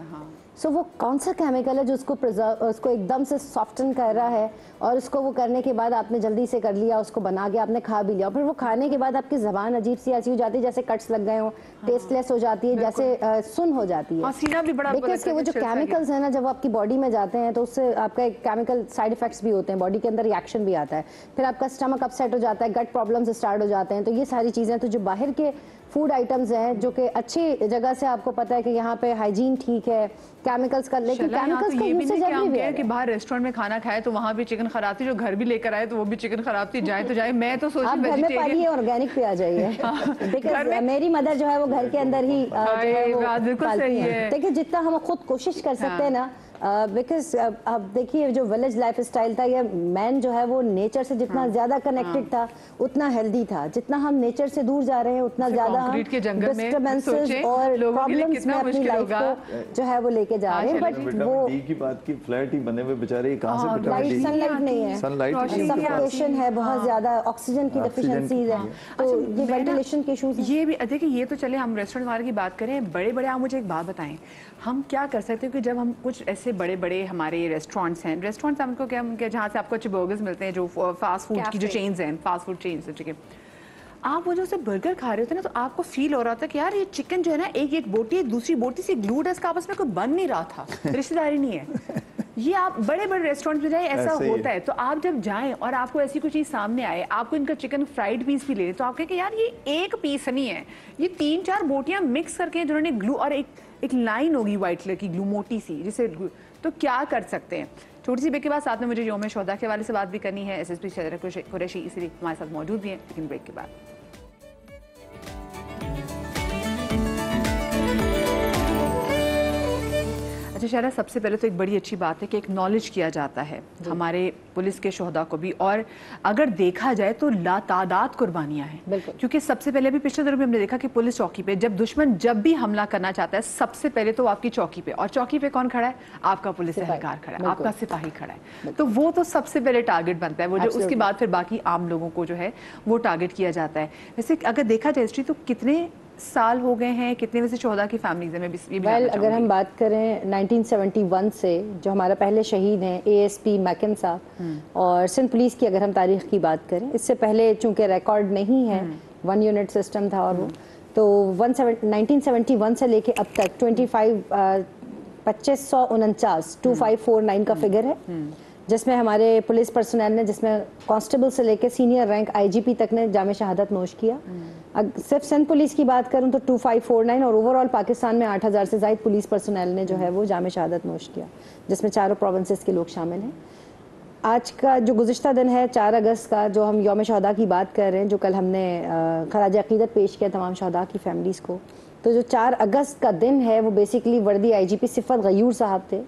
सो वो कौन सा केमिकल है जो उसको एकदम से सॉफ्टन कर रहा है, और उसको वो करने के बाद आपने जल्दी से कर लिया, उसको बना के आपने खा भी लिया, और फिर वो खाने के बाद आपकी ज़बान अजीब सी ऐसी हो जाती है जैसे कट्स लग गए हो, टेस्टलेस हो जाती है, जैसे सुन हो जाती है। बिकॉज के वो जो केमिकल्स हैं ना, जब आपकी बॉडी में जाते हैं तो उससे आपका एक केमिकल साइड इफेक्ट्स भी होते हैं, बॉडी के अंदर रिएक्शन भी आता है, फिर आपका स्टमक अपसेट हो जाता है, गट प्रॉब्लम्स स्टार्ट हो जाते हैं। तो ये सारी चीज़ें, तो जो बाहर के फूड आइटम्स हैं जो कि अच्छी जगह से आपको पता है कि यहाँ पे हाइजीन ठीक है, केमिकल्स का, लेकिन केमिकल्स का यूसेज एवरीवेयर है कि बाहर रेस्टोरेंट में खाना खाए तो वहाँ भी चिकन खराब थी, जो घर भी लेकर आए तो वो भी चिकन खराब थी। जाए तो जाए, मैं तो सोच घर में पालिए ऑर्गेनिक पे आ जाइए। बिकॉज़ मेरी मदर जो है वो घर के अंदर ही जो है वो पालती है। देखिए जितना हम खुद कोशिश कर सकते हैं ना, बिकॉज अब देखिए जो विलेज लाइफ स्टाइल था, ये मैन जो है वो नेचर से जितना ज्यादा कनेक्टेड था उतना हेल्दी था। जितना हम नेचर से दूर जा रहे हैं उतना ज्यादा हम डिस्टर्बेंसेस और प्रॉब्लम्स में अपनी लाइफ को जो है वो लेके जा रहे हैं। बट वो डी की बात की, फ्लैट ही बने हुए बेचारे, कहां से विटामिन डी, सनलाइट नहीं है, सफोकेशन है, बहुत ज्यादा ऑक्सीजन की डेफिशिएंसीज है, तो ये वेंटिलेशन के इश्यूज। ये भी देखिए, ये तो चले हम रेस्टोरेंट वाले की बात करें, बड़े बड़े, आप मुझे एक बात बताएं, हम क्या कर सकते हैं कि जब हम कुछ ऐसे बड़े बड़े हमारे रेस्टोरेंट्स हैं, रेस्टोरेंट्स हमको क्या जहाँ से आपको अच्छे बर्गर्स मिलते हैं, जो फास्ट फूड की जो चेन्स हैं, फास्ट फूड चेन्स, ठीक है, आप वो जो से बर्गर खा रहे होते हैं ना, तो आपको फील हो रहा था कि यार ये चिकन जो है ना, एक बोटी दूसरी बोटी से ग्लूड है, इसका आपस में कोई बन नहीं रहा था, रिश्तेदारी नहीं है। ये आप बड़े बड़े रेस्टोरेंट में जाए, ऐसा होता है। तो आप जब जाएं और आपको ऐसी कोई चीज़ सामने आए, आपको इनका चिकन फ्राइड पीस भी ले, तो आप कहें कि यार ये एक पीस नहीं है, ये 3-4 बोटियां मिक्स करके जिन्होंने ग्लू, और एक लाइन होगी वाइट कलर की ग्लू मोटी सी, जिसे, तो क्या कर सकते हैं। छोटी सी ब्रेक के बाद साथ में मुझे यौम शोहदा के हवाले से बात भी करनी है, SSP शहर कुरैशी इसीलिए हमारे साथ मौजूद भी हैं, लेकिन ब्रेक के बाद। अच्छा शायरा, सबसे पहले तो एक बड़ी अच्छी बात है कि एक्नॉलेज किया जाता है हमारे पुलिस के शोहदा को भी, और अगर देखा जाए तो लातादाद कुर्बानियां हैं, क्योंकि सबसे पहले भी पिछले दिनों में हमने देखा कि पुलिस चौकी पे दुश्मन जब भी हमला करना चाहता है सबसे पहले तो आपकी चौकी पे, और चौकी पे कौन खड़ा है? आपका पुलिस एहलकार खड़ा है, आपका सिपाही खड़ा है, तो वो तो सबसे पहले टारगेट बनता है वो, जो उसके बाद फिर बाकी आम लोगों को जो है वो टारगेट किया जाता है। वैसे अगर देखा जाए हिस्ट्री तो कितने साल हो गए हैं, कितने वैसे शोहदा की फैमिलीज हैं? मैं ये भी अगर हम बात करें 1971 से, जो हमारा पहले शहीद हैं ASP मैकन साहब, और सिंध पुलिस की अगर हम तारीख की बात करें, इससे पहले चूंकि रिकॉर्ड नहीं है, 1 यूनिट सिस्टम था, और वो तो 1971 से लेके अब तक 2549 का फिगर है, जिसमें हमारे पुलिस पर्सनल ने, जिसमें कांस्टेबल से लेकर सीनियर रैंक IGP तक ने जामे शहादत नोश किया। सिर्फ सिंध पुलिस की बात करूं तो 2549, और ओवरऑल पाकिस्तान में 8000 से ज़ायद पुलिस पर्सनल ने जो है वो जामे शहादत नोश किया, जिसमें चारों प्रोविंसेस के लोग शामिल हैं। आज का जो गुज़िश्ता दिन है 4 अगस्त का, जो हम यौम शहदा की बात कर रहे हैं, जो कल हमने खराज अक़ीदत पेश किया तमाम शहदा की फैमिलीज़ को, तो जो 4 अगस्त का दिन है वो बेसिकली वर्दी IGP सिफ़त गयूर साहब थे,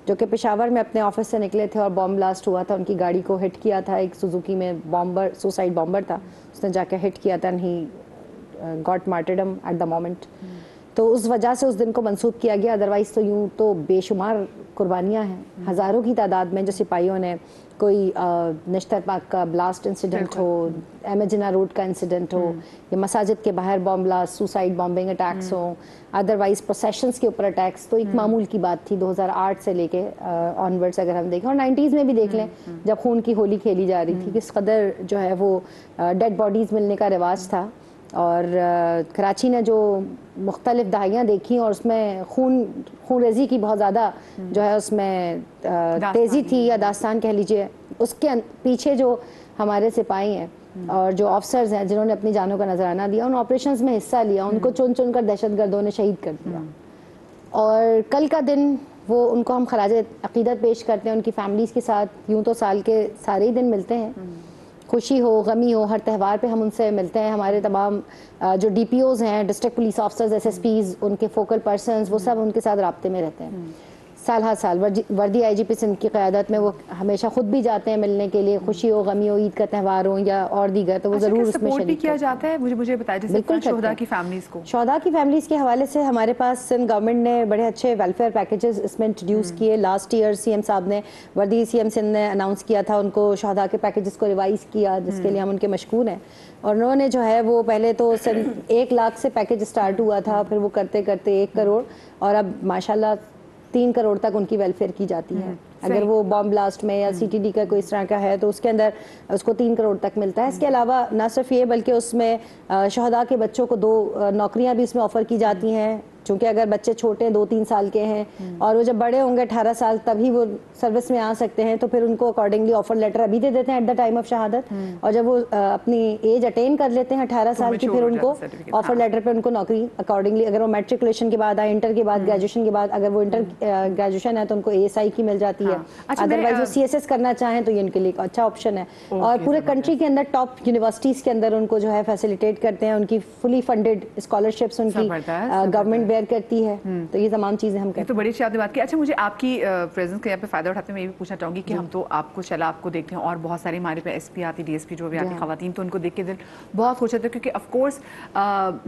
जो कि पेशावर में अपने ऑफिस से निकले थे और बॉम्ब ब्लास्ट हुआ था, उनकी गाड़ी को हिट किया था एक सुजुकी में बॉम्बर, सुसाइड बॉम्बर था, उसने जाकर हिट किया था, he got martyrdom at the moment. तो उस वजह से उस दिन को मंसूब किया गया, अदरवाइज़ तो यूँ तो बेशुमार कुर्बानियाँ हैं, हज़ारों की तादाद में जो सिपाहियों ने, कोई नश्तर पाक का ब्लास्ट इंसिडेंट हो, एमेजिना रोड का इंसिडेंट हो, या मसाजिद के बाहर bomb blast, suicide bombing attacks हो, अदरवाइज प्रोसेशंस के ऊपर अटैक्स, तो एक मामूल की बात थी 2008 से लेके ऑनवर्ड्स अगर हम देखें, और 90s में भी देख लें जब खून की होली खेली जा रही थी, किस कदर जो है वो डेड बॉडीज़ मिलने का रिवाज था। और कराची ने जो मुख्तलिफ दहाइयाँ देखी और उसमें खून रेजी की बहुत ज़्यादा जो है उसमें तेज़ी थी, या दास्तान कह लीजिए, उसके पीछे जो हमारे सिपाही हैं और जो ऑफिसर्स हैं जिन्होंने अपनी जानों का नजराना दिया, उन ऑपरेशंस में हिस्सा लिया, उनको चुन चुन कर दहशतगर्दों ने शहीद कर दिया। और कल का दिन वो उनको हम खराज अक़ीदत पेश करते हैं उनकी फैमिलीज़ के साथ। यूँ तो साल के सारे ही दिन मिलते हैं, खुशी हो गमी हो, हर त्यौहार पे हम उनसे मिलते हैं। हमारे तमाम जो DPOs हैं, डिस्ट्रिक्ट पुलिस ऑफिसर्स, SSPs, उनके फोकल पर्सनस, वो सब उनके साथ राब्ते में रहते हैं साल हर साल। वर्दी IGP सिंध की क़यादत में वो हमेशा खुद भी जाते हैं मिलने के लिए, खुशी हो गमी हो, ईद का त्यौहार हो या और दीगर, तो वो ज़रूर उसमें शरीक किया जाता है। मुझे बताया जैसे बिल्कुल शोहदा की फैमिलीज़ को, शोहदा की फैमिलीज़ के हवाले से हमारे पास सिंध गवर्नमेंट ने बड़े अच्छे वेलफेयर पैकेजेस इसमें इंट्रोड्यूस किए। लास्ट ईयर CM साहब ने, वर्दी CM सिंध ने अनाउंस किया था उनको शोहदा के पैकेजेस को रिवाइज़ किया, जिसके लिए हम उनके मशकूर हैं। और उन्होंने जो है वो पहले तो 1 लाख से पैकेज स्टार्ट हुआ था, फिर वो करते करते 1 करोड़, और अब माशाल्लाह 3 करोड़ तक उनकी वेलफेयर की जाती है। अगर वो बॉम्ब ब्लास्ट में या CTD का कोई इस तरह का है तो उसके अंदर उसको 3 करोड़ तक मिलता है। इसके अलावा ना सिर्फ ये, बल्कि उसमें शहदा के बच्चों को 2 नौकरियां भी उसमें ऑफर की जाती हैं, चूँकि अगर बच्चे छोटे 2-3 साल के हैं और वो जब बड़े होंगे 18 साल तभी वो सर्विस में आ सकते हैं, तो फिर उनको अकॉर्डिंगली ऑफर लेटर अभी दे देते हैं एट द टाइम ऑफ शहादत। और जब वो अपनी एज अटेन कर लेते हैं 18 साल की, फिर उनको ऑफर लेटर पे उनको नौकरी अकॉर्डिंगली, अगर वो मैट्रिकुलेशन के बाद आए, इंटर के बाद, ग्रेजुएशन के बाद, अगर वो इंटर ग्रेजुएशन है तो उनको ASI की मिल जाती है। अदरवाइज वो CSS करना चाहें तो ये उनके लिए अच्छा ऑप्शन है। और पूरे कंट्री के अंदर टॉप यूनिवर्सिटीज़ के अंदर उनको जो है फैसिलिटेट करते हैं, उनकी फुली फंडेड स्कॉलरशिप्स उनकी गवर्नमेंट बेयर करती है। तो ये तमाम चीज़ें हम करते हैं। तो बड़ी अच्छी आपने बात की। अच्छा, मुझे आपकी प्रेजेंस का यहाँ पे फ़ायदा उठाते हुए मैं ये भी पूछना चाहूँगी कि हम तो आपको देखते हैं और बहुत सारी हमारे पे SP आती, DSP जो भी आती ख़वातीन, तो उनको देख के दिल बहुत खुश होता है, क्योंकि ऑफकोर्स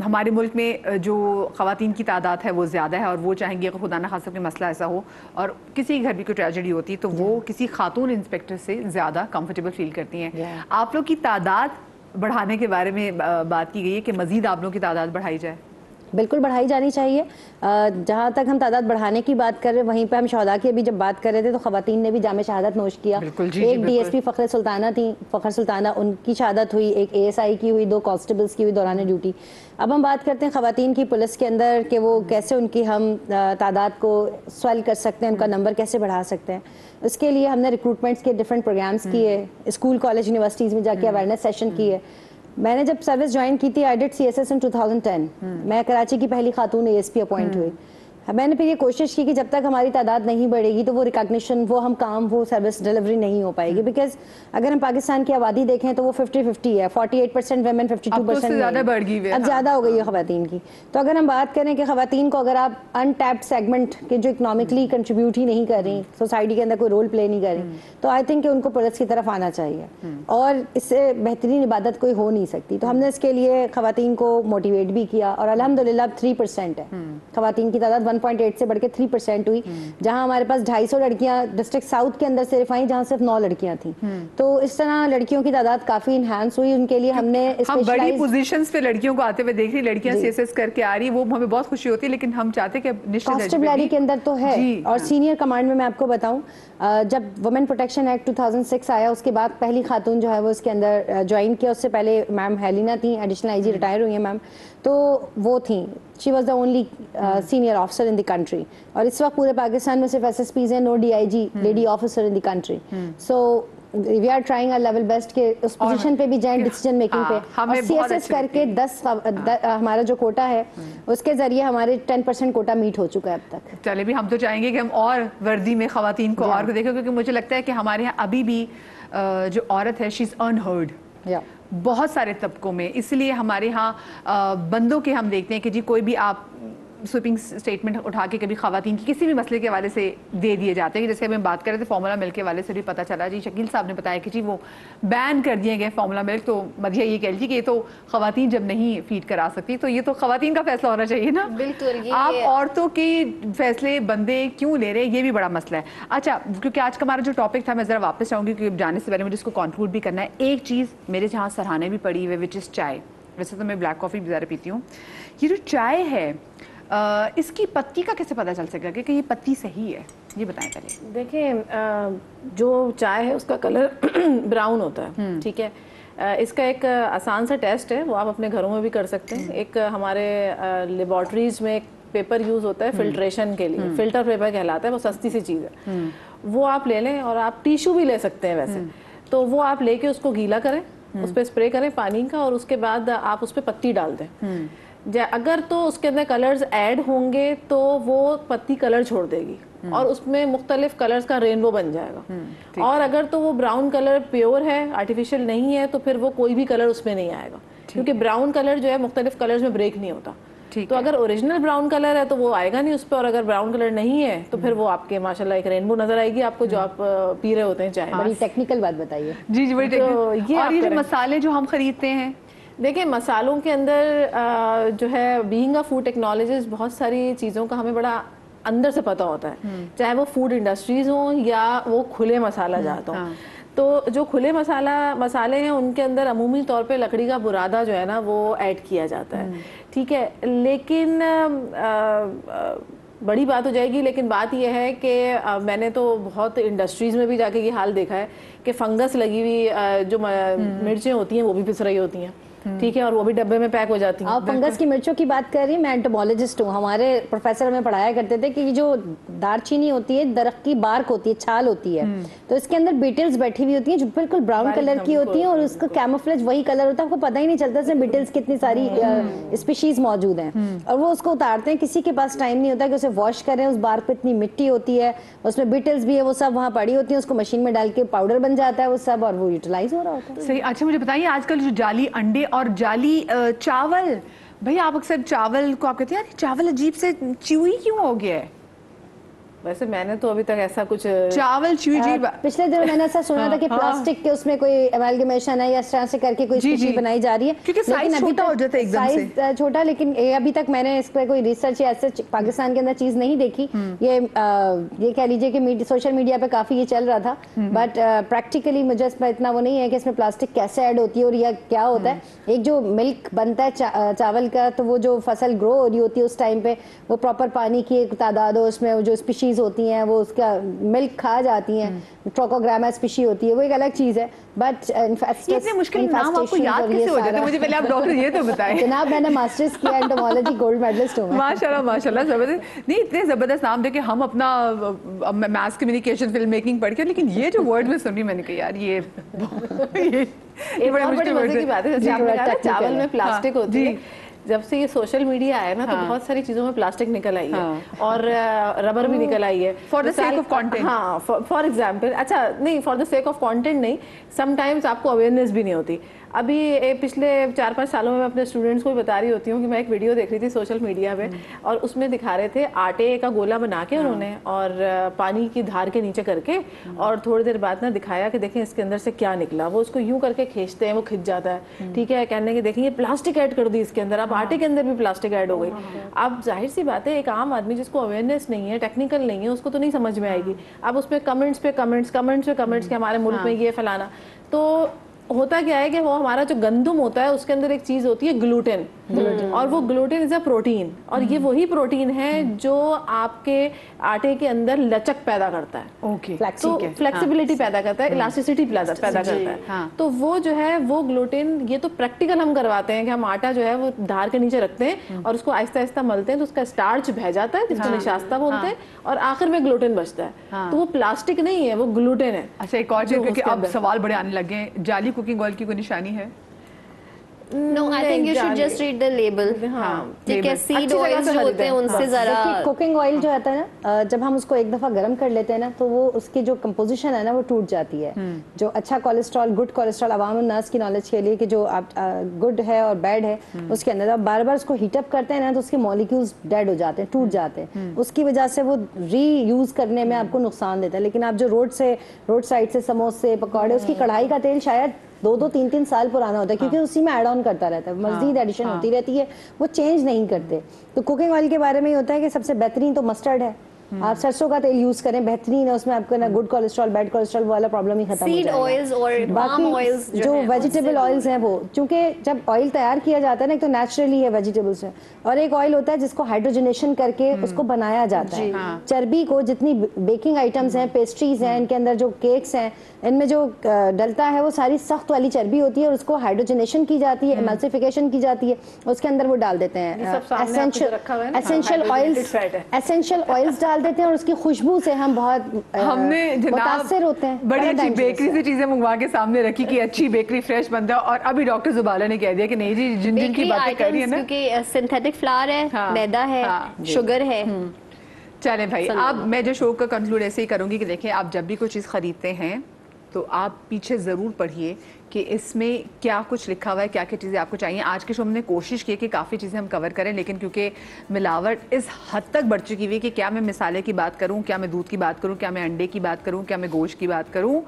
हमारे मुल्क में जो ख़वातीन की तादाद है वो ज़्यादा है, और वो चाहेंगे अगर खुदा न खासा कोई मसला ऐसा हो और किसी घर भी कोई ट्रेजेडी होती तो वो किसी खातून इंस्पेक्टर से ज़्यादा कंफर्टेबल फील करती हैं। आप लोग की तादाद बढ़ाने के बारे में बात की गई है कि मज़ीद आप लोगों की तादाद बढ़ाई जाए। बिल्कुल बढ़ाई जानी चाहिए। जहाँ तक हम तादाद बढ़ाने की बात कर रहे हैं, वहीं पे हम शहदा की अभी जब बात कर रहे थे तो ख़वातीन ने भी जामे शहादत नोश किया। एक DSP फ़खर सुल्ताना थी, फ़खर सुल्ताना, उनकी शहादत हुई, एक ASI की हुई, 2 कांस्टेबल्स की हुई दौरान ड्यूटी। अब हम बात करते हैं ख़वातीन की पुलिस के अंदर कि वो कैसे उनकी हम तादाद को स्वेल कर सकते हैं, उनका नंबर कैसे बढ़ा सकते हैं। उसके लिए हमने रिक्रूटमेंट्स के डिफरेंट प्रोग्राम्स किए, स्कूल कॉलेज यूनिवर्सिटीज़ में जाके अवेयरनेस सेशन किए। मैंने जब सर्विस ज्वाइन की थी, आई डिड CSS इन 2010। मैं कराची की पहली खातून ASP अपॉइंट हुई। मैंने फिर ये कोशिश की कि जब तक हमारी तादाद नहीं बढ़ेगी तो वो रिकॉग्निशन, वो हम काम, वो सर्विस डिलीवरी नहीं हो पाएगी। बिकॉज अगर हम पाकिस्तान की आबादी देखें तो वो 50-50 है, 48% वेमेन, 52% ज़्यादा बढ़ गई है, अब ज़्यादा हो गई है खवातीन की। तो अगर हम बात करें कि खवातीन को अगर आप अनटैप्ड सेगमेंट के जो इकोनॉमिकली कंट्रीब्यूट ही नहीं कर रही, सोसाइटी के अंदर कोई रोल प्ले नहीं कर रही, तो आई थिंक उनको पुलिस की तरफ आना चाहिए, और इससे बेहतरीन इबादत कोई हो नहीं सकती। तो हमने इसके लिए खवातीन को मोटिवेट भी किया, और अल्हम्दुलिल्लाह 3% है खवातीन की तादाद, 1.8 से बढ़ के 3% हुई। जहां हमारे पास 250 लड़कियां डिस्ट्रिक्ट साउथ के अंदर सिर्फ आई, जहां सिर्फ 9 लड़कियां थी। तो इस तरह लड़कियों की तादाद काफी इनहांस हुई। उनके लिए हमने बड़ी पोजीशंस पे लड़कियों को आते हुए देख रही, लड़कियां सीएसएस करके आ रही, वो हमें बहुत खुशी होती है, लेकिन हम चाहते हैं कि कांस्टेबलरी के अंदर तो है। और सीनियर कमांड में मैं आपको बताऊं, जब वुमेन प्रोटेक्शन एक्ट 2006 आया, उसके बाद पहली खातून जो है वो इसके अंदर ज्वाइन किया। उससे पहले मैम हेलिना थी, एडिशनल आईजी रिटायर हुई है मैम, तो वो थी, she was the only senior officer in the country. और इस वक्त पूरे पाकिस्तान में सिर्फ SSPs हैं, no DIG lady officer in the country. So we are trying our level best के उस पोजीशन पे भी जाएं, डिसीजन मेकिंग पे। और CSS करके 10 हमारा जो कोटा है उसके जरिए हमारे 10% कोटा मीट हो चुका है अब तक। चले भी, हम तो चाहेंगे कि हम और वर्दी में खवातीन को और देखें, क्योंकि मुझे लगता है कि हमारे यहाँ अभी भी जो औरत है, शी इज अनहर्ड बहुत सारे तबकों में। इसलिए हमारे यहाँ बंदों के हम देखते हैं कि जी कोई भी आप स्वीपिंग स्टेटमेंट उठा के कभी खवातीन की किसी भी मसले के हवाले से दे दिए जाते हैं। जैसे हम बात कर रहे थे फार्मूला मिल्क के हवाले से भी पता चला, जी शकील साहब ने बताया कि जी वो बैन कर दिए गए फार्मूला मिल्क। तो मधिया ये कह लीजिए कि ये तो खवातीन जब नहीं फीड करा सकती, तो ये तो खवातीन का फैसला होना चाहिए ना। बिल्कुल, आप औरतों के फैसले बंदे क्यों ले रहे हैं, ये भी बड़ा मसला है। अच्छा, क्योंकि आज का हमारा जो टॉपिक था, मैं जरा वापस चाहूँगी क्योंकि जाने से पहले मुझे इसको कंक्लूड भी करना है। एक चीज़ मेरे जहाँ सराहने भी पड़ी हुई, विच इज़ चाय। वैसे तो मैं ब्लैक कॉफ़ी भी ज़्यादा पीती हूँ, ये जो चाय है इसकी पत्ती का कैसे पता चल सकेगा कि ये पत्ती सही है, ये बताएं पहले। देखिए, जो चाय है उसका कलर ब्राउन होता है, ठीक है। इसका एक आसान सा टेस्ट है, वो आप अपने घरों में भी कर सकते हैं। एक हमारे लेबॉर्ट्रीज में एक पेपर यूज़ होता है फिल्ट्रेशन के लिए, फिल्टर पेपर कहलाता है, वो सस्ती सी चीज़ है, वो आप ले लें। और आप टिश्यू भी ले सकते हैं वैसे, तो वो आप लेके उसको गीला करें, उस पर स्प्रे करें पानी का, और उसके बाद आप उस पर पत्ती डाल दें। अगर तो उसके अंदर कलर्स ऐड होंगे तो वो पत्ती कलर छोड़ देगी और उसमें मुख्तलिफ कलर्स का रेनबो बन जाएगा। और अगर तो वो ब्राउन कलर प्योर है, आर्टिफिशियल नहीं है, तो फिर वो कोई भी कलर उसमें नहीं आएगा, क्योंकि ब्राउन कलर जो है मुख्तलिफ कलर्स में ब्रेक नहीं होता। तो अगर ओरिजिनल ब्राउन कलर है तो वो आएगा नहीं उस पर, और अगर ब्राउन कलर नहीं है तो फिर वो आपके माशाल्लाह एक रेनबो नजर आएगी आपको, जो आप पी रहे होते हैं चाय। बड़ी टेक्निकल बात बताइए। जी जी, बड़ी टेक्निकल। और ये जो मसाले जो हम खरीदते हैं, देखिए मसालों के अंदर जो है, बीइंग अ फूड टेक्नोलॉजिस्ट, बहुत सारी चीज़ों का हमें बड़ा अंदर से पता होता है, चाहे वो फूड इंडस्ट्रीज हों या वो खुले मसाला जात हों। तो जो खुले मसाले हैं उनके अंदर अमूमी तौर पे लकड़ी का बुरादा जो है ना वो ऐड किया जाता है, ठीक है। लेकिन बड़ी बात हो जाएगी, लेकिन बात यह है कि मैंने तो बहुत इंडस्ट्रीज़ में भी जाके ये हाल देखा है कि फंगस लगी हुई जो मिर्चें होती हैं वो भी पिस रही होती हैं, ठीक है, और वो भी डब्बे में पैक हो जाती हैं। आप फंगस की मिर्चों की बात कर रही हैं, मैं एंटोमोलॉजिस्ट हूँ। हमारे प्रोफेसर हमें पढ़ाया करते थे कि जो दारचीनी होती है, दरख्त की बार्क होती है, छाल होती है, तो इसके अंदर बीटल्स बैठी हुई होती हैं जो बिल्कुल ब्राउन कलर की होती हैं, और उसका कैमोफ्लेज वही कलर होता है, आपको पता ही नहीं चलता इसमें बीटल्स कितनी सारी स्पीशीज मौजूद हैं। और वो उसको उतारते हैं, किसी के पास टाइम नहीं होता कि उसे वॉश करें। उस बार्क पे इतनी मिट्टी होती है, उसमें बीटल्स भी है, वो सब वहाँ पड़ी होती है, उसको मशीन में डाल के पाउडर बन जाता है वो सब, और वो यूटिलाइज हो रहा होता है। सही। अच्छा, मुझे बताइए, आजकल जो जाली अंडे और जाली चावल, भैया आप अक्सर चावल को आप कहते हैं यार चावल अजीब से च्यूई क्यों हो गया है? वैसे मैंने तो अभी तक ऐसा कुछ चावल च्यूई पिछले दिनों मैंने ऐसा सुना था कि प्लास्टिक के उसमें कोई एमालगमेशन है या इस तरह से करके कोई स्पीशीज बनाई जा रही है, क्योंकि साइज छोटा हो जाता है एकदम से, साइज छोटा। लेकिन अभी तक मैंने इस पर कोई रिसर्च या ऐसे पाकिस्तान के अंदर चीज नहीं देखी। ये कह लीजिए कि सोशल मीडिया पे काफी ये चल रहा था, बट प्रैक्टिकली मुझे इसमें इतना वो नहीं है कि इसमें प्लास्टिक कैसे ऐड होती है और या क्या होता है। एक जो मिल्क बनता है चावल का, तो वो जो फसल ग्रो हो रही होती है उस टाइम पे वो प्रॉपर पानी की एक तादाद हो, उसमें जो स्पीशीज होती हैं वो उसका मिल्क खा जाती हैं, ट्रोकोग्रामा स्पीशी होती है, वो एक अलग चीज है। बट इतने मुश्किल नाम आपको याद कैसे हो जाते हैं? मुझे पहले आप डॉक्टर ये तो बताएं। जनाब मैंने मास्टर्स किया, एंटोमोलॉजी गोल्ड मेडलिस्ट हूं। माशाल्लाह माशाल्लाह, जबरदस्त। नहीं, इतने जबरदस्त नाम देके हम अपना मास कम्युनिकेशन फिल्म मेकिंग पढ़ के, लेकिन ये जो वर्ड में सुनी मैंने कहा यार ये बड़ी मजे की बात है। चावल में प्लास्टिक होती है, जब से ये सोशल मीडिया आया ना, तो बहुत सारी चीजों में प्लास्टिक निकल आई है और रबर भी निकल आई है for the sake of content. हाँ, फॉर एग्जाम्पल, अच्छा नहीं, for the sake of content नहीं, समटाइम्स आपको अवेयरनेस भी नहीं होती। अभी पिछले 4-5 सालों में मैं अपने स्टूडेंट्स को भी बता रही होती हूँ कि मैं एक वीडियो देख रही थी सोशल मीडिया पे, और उसमें दिखा रहे थे आटे का गोला बना के उन्होंने और पानी की धार के नीचे करके, और थोड़ी देर बाद ना दिखाया कि देखें इसके अंदर से क्या निकला। वो उसको यूं करके खींचते हैं, वो खिंच जाता है, ठीक है, कहने के देखें ये प्लास्टिक ऐड कर दी इसके अंदर, अब आटे के अंदर भी प्लास्टिक ऐड हो गई। अब जाहिर सी बात है, एक आम आदमी जिसको अवेयरनेस नहीं है, टेक्निकल नहीं है, उसको तो नहीं समझ में आएगी। अब उसमें कमेंट्स पे कमेंट्स के हमारे मुल्क में ये फलाना, तो होता क्या है कि वो हमारा जो गंदम होता है उसके अंदर एक चीज होती है ग्लूटेन, और वो ग्लूटेन इज अ प्रोटीन, और ये वही प्रोटीन है जो आपके आटे के अंदर लचक पैदा करता है, तो फ्लेक्सिबिलिटी पैदा करता है, इलास्टिसिटी पैदा करता है। तो वो जो है वो ग्लूटेन, ये तो प्रैक्टिकल हम करवाते हैं कि हम आटा जो है वो धार के नीचे रखते हैं और उसको आहिस्ता आहिस्ता मलते हैं, तो उसका स्टार्च बह जाता है जिसको निशास्ता बोलते हैं, और आखिर में ग्लूटेन बचता है। तो वो प्लास्टिक नहीं है, वो ग्लूटेन है। अच्छा, एक और चीज, क्योंकि अब सवाल बड़े आने लगे हैं, जाली कुकिंग ऑयल की कोई निशानी है? No, I think you should just read the label. ठीक है, सीड ऑयल्स जो होते हैं उनसे जरा, कुकिंग ऑयल जो आता है ना, जब हम उसको एक दफा गर्म कर लेते हैं ना, तो वो उसकी जो कंपोजिशन है ना वो टूट जाती है। जो अच्छा कोलेस्ट्रॉल, गुड कोलेस्ट्रॉल, अवाम उन्नास की नॉलेज के लिए कि जो आप गुड है और बैड है, उसके अंदर आप बार बार उसको हीट अप करते हैं ना, तो उसके मॉलिक्यूल्स डेड हो जाते हैं, टूट जाते हैं। उसकी वजह से वो री यूज करने में आपको नुकसान देता है। लेकिन आप जो रोड साइड से समोसे, पकौड़े, उसकी कढ़ाई का तेल शायद 2-3 साल पुराना होता है, क्योंकि उसी में ऐड ऑन करता रहता है, मजीद एडिशन होती रहती है, वो चेंज नहीं करते। तो कुकिंग ऑयल के बारे में ये होता है कि सबसे बेहतरीन तो मस्टर्ड है, आप सरसों का तेल यूज करें, बेहतरीन है, उसमें आपको ना गुड कोलेस्ट्रॉल, बैड कोलेस्ट्रॉल वाला प्रॉब्लम ही खत्म हो जाएगा। सीड ऑयल्स और पाम ऑयल्स जो वेजिटेबल ऑयल्स हैं, वो चूंकि जब ऑयल तैयार किया जाता है ना, तो नेचुरली है वेजिटेबल्स में, और एक ऑयल होता है जिसको हाइड्रोजनेशन करके उसको बनाया जाता है। चर्बी को, जितनी बेकिंग आइटम्स हैं, पेस्ट्रीज हैं, इनके अंदर जो केक्स हैं, इनमें जो डलता है वो सारी सख्त वाली चर्बी होती है, और उसको हाइड्रोजनेशन की जाती है, एमल्सिफिकेशन की जाती है, उसके अंदर वो डाल देते हैं एसेंशियल ऑयल्स डाल देते हैं, और उसकी खुशबू से हम बहुत मुतासिर होते हैं। बड़ी अच्छी बेकरी से चीजें मंगवा के सामने रखी कि अच्छी बेकरी, फ्रेश बनता है, और अभी डॉक्टर जुबाला ने कह दिया कि नहीं जी, जिन की बातें कर रही है ना, क्योंकि सिंथेटिक फ्लावर है, मैदा है, शुगर है। चलें भाई, अब मैं जो शो का कंक्लूड ऐसे ही करूंगी कि देखिए, आप जब भी कोई चीज़ खरीदते हैं तो आप पीछे ज़रूर पढ़िए कि इसमें क्या कुछ लिखा हुआ है, क्या क्या चीज़ें आपको चाहिए। आज के शो में हमने कोशिश की कि काफ़ी चीज़ें हम कवर करें, लेकिन क्योंकि मिलावट इस हद तक बढ़ चुकी हुई कि क्या मैं मिसाले की बात करूं, क्या मैं दूध की बात करूं, क्या मैं अंडे की बात करूं, क्या मैं गोश्त की बात करूं,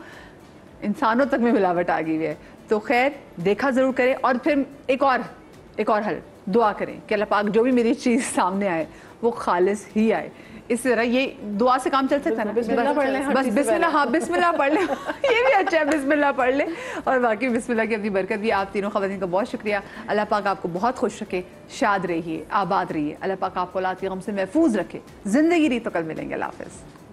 इंसानों तक में मिलावट आ गई है। तो खैर, देखा ज़रूर करें, और फिर एक और हल, दुआ करें कि अल्लाह पाक जो भी मेरी चीज़ सामने आए वो खालिस ही आए। इस तरह ये दुआ से काम चल सकता है ना, बस बिस्मिल्लाह, हाँ बिस्मिल्लाह पढ़ ले ये भी अच्छा है, बिस्मिल्लाह पढ़ ले। और बाकी बिस्मिल्लाह की अपनी बरकत भी। आप तीनों ख़वातीन का बहुत शुक्रिया। अल्लाह पाक आपको बहुत खुश रखे, शाद रहिए, आबाद रहिए, अल्लाह पाक आपको औलाद के गम से महफूज रखे, ज़िंदगी रही तो कल मिलेंगे। अल्लाह हाफ़िज़।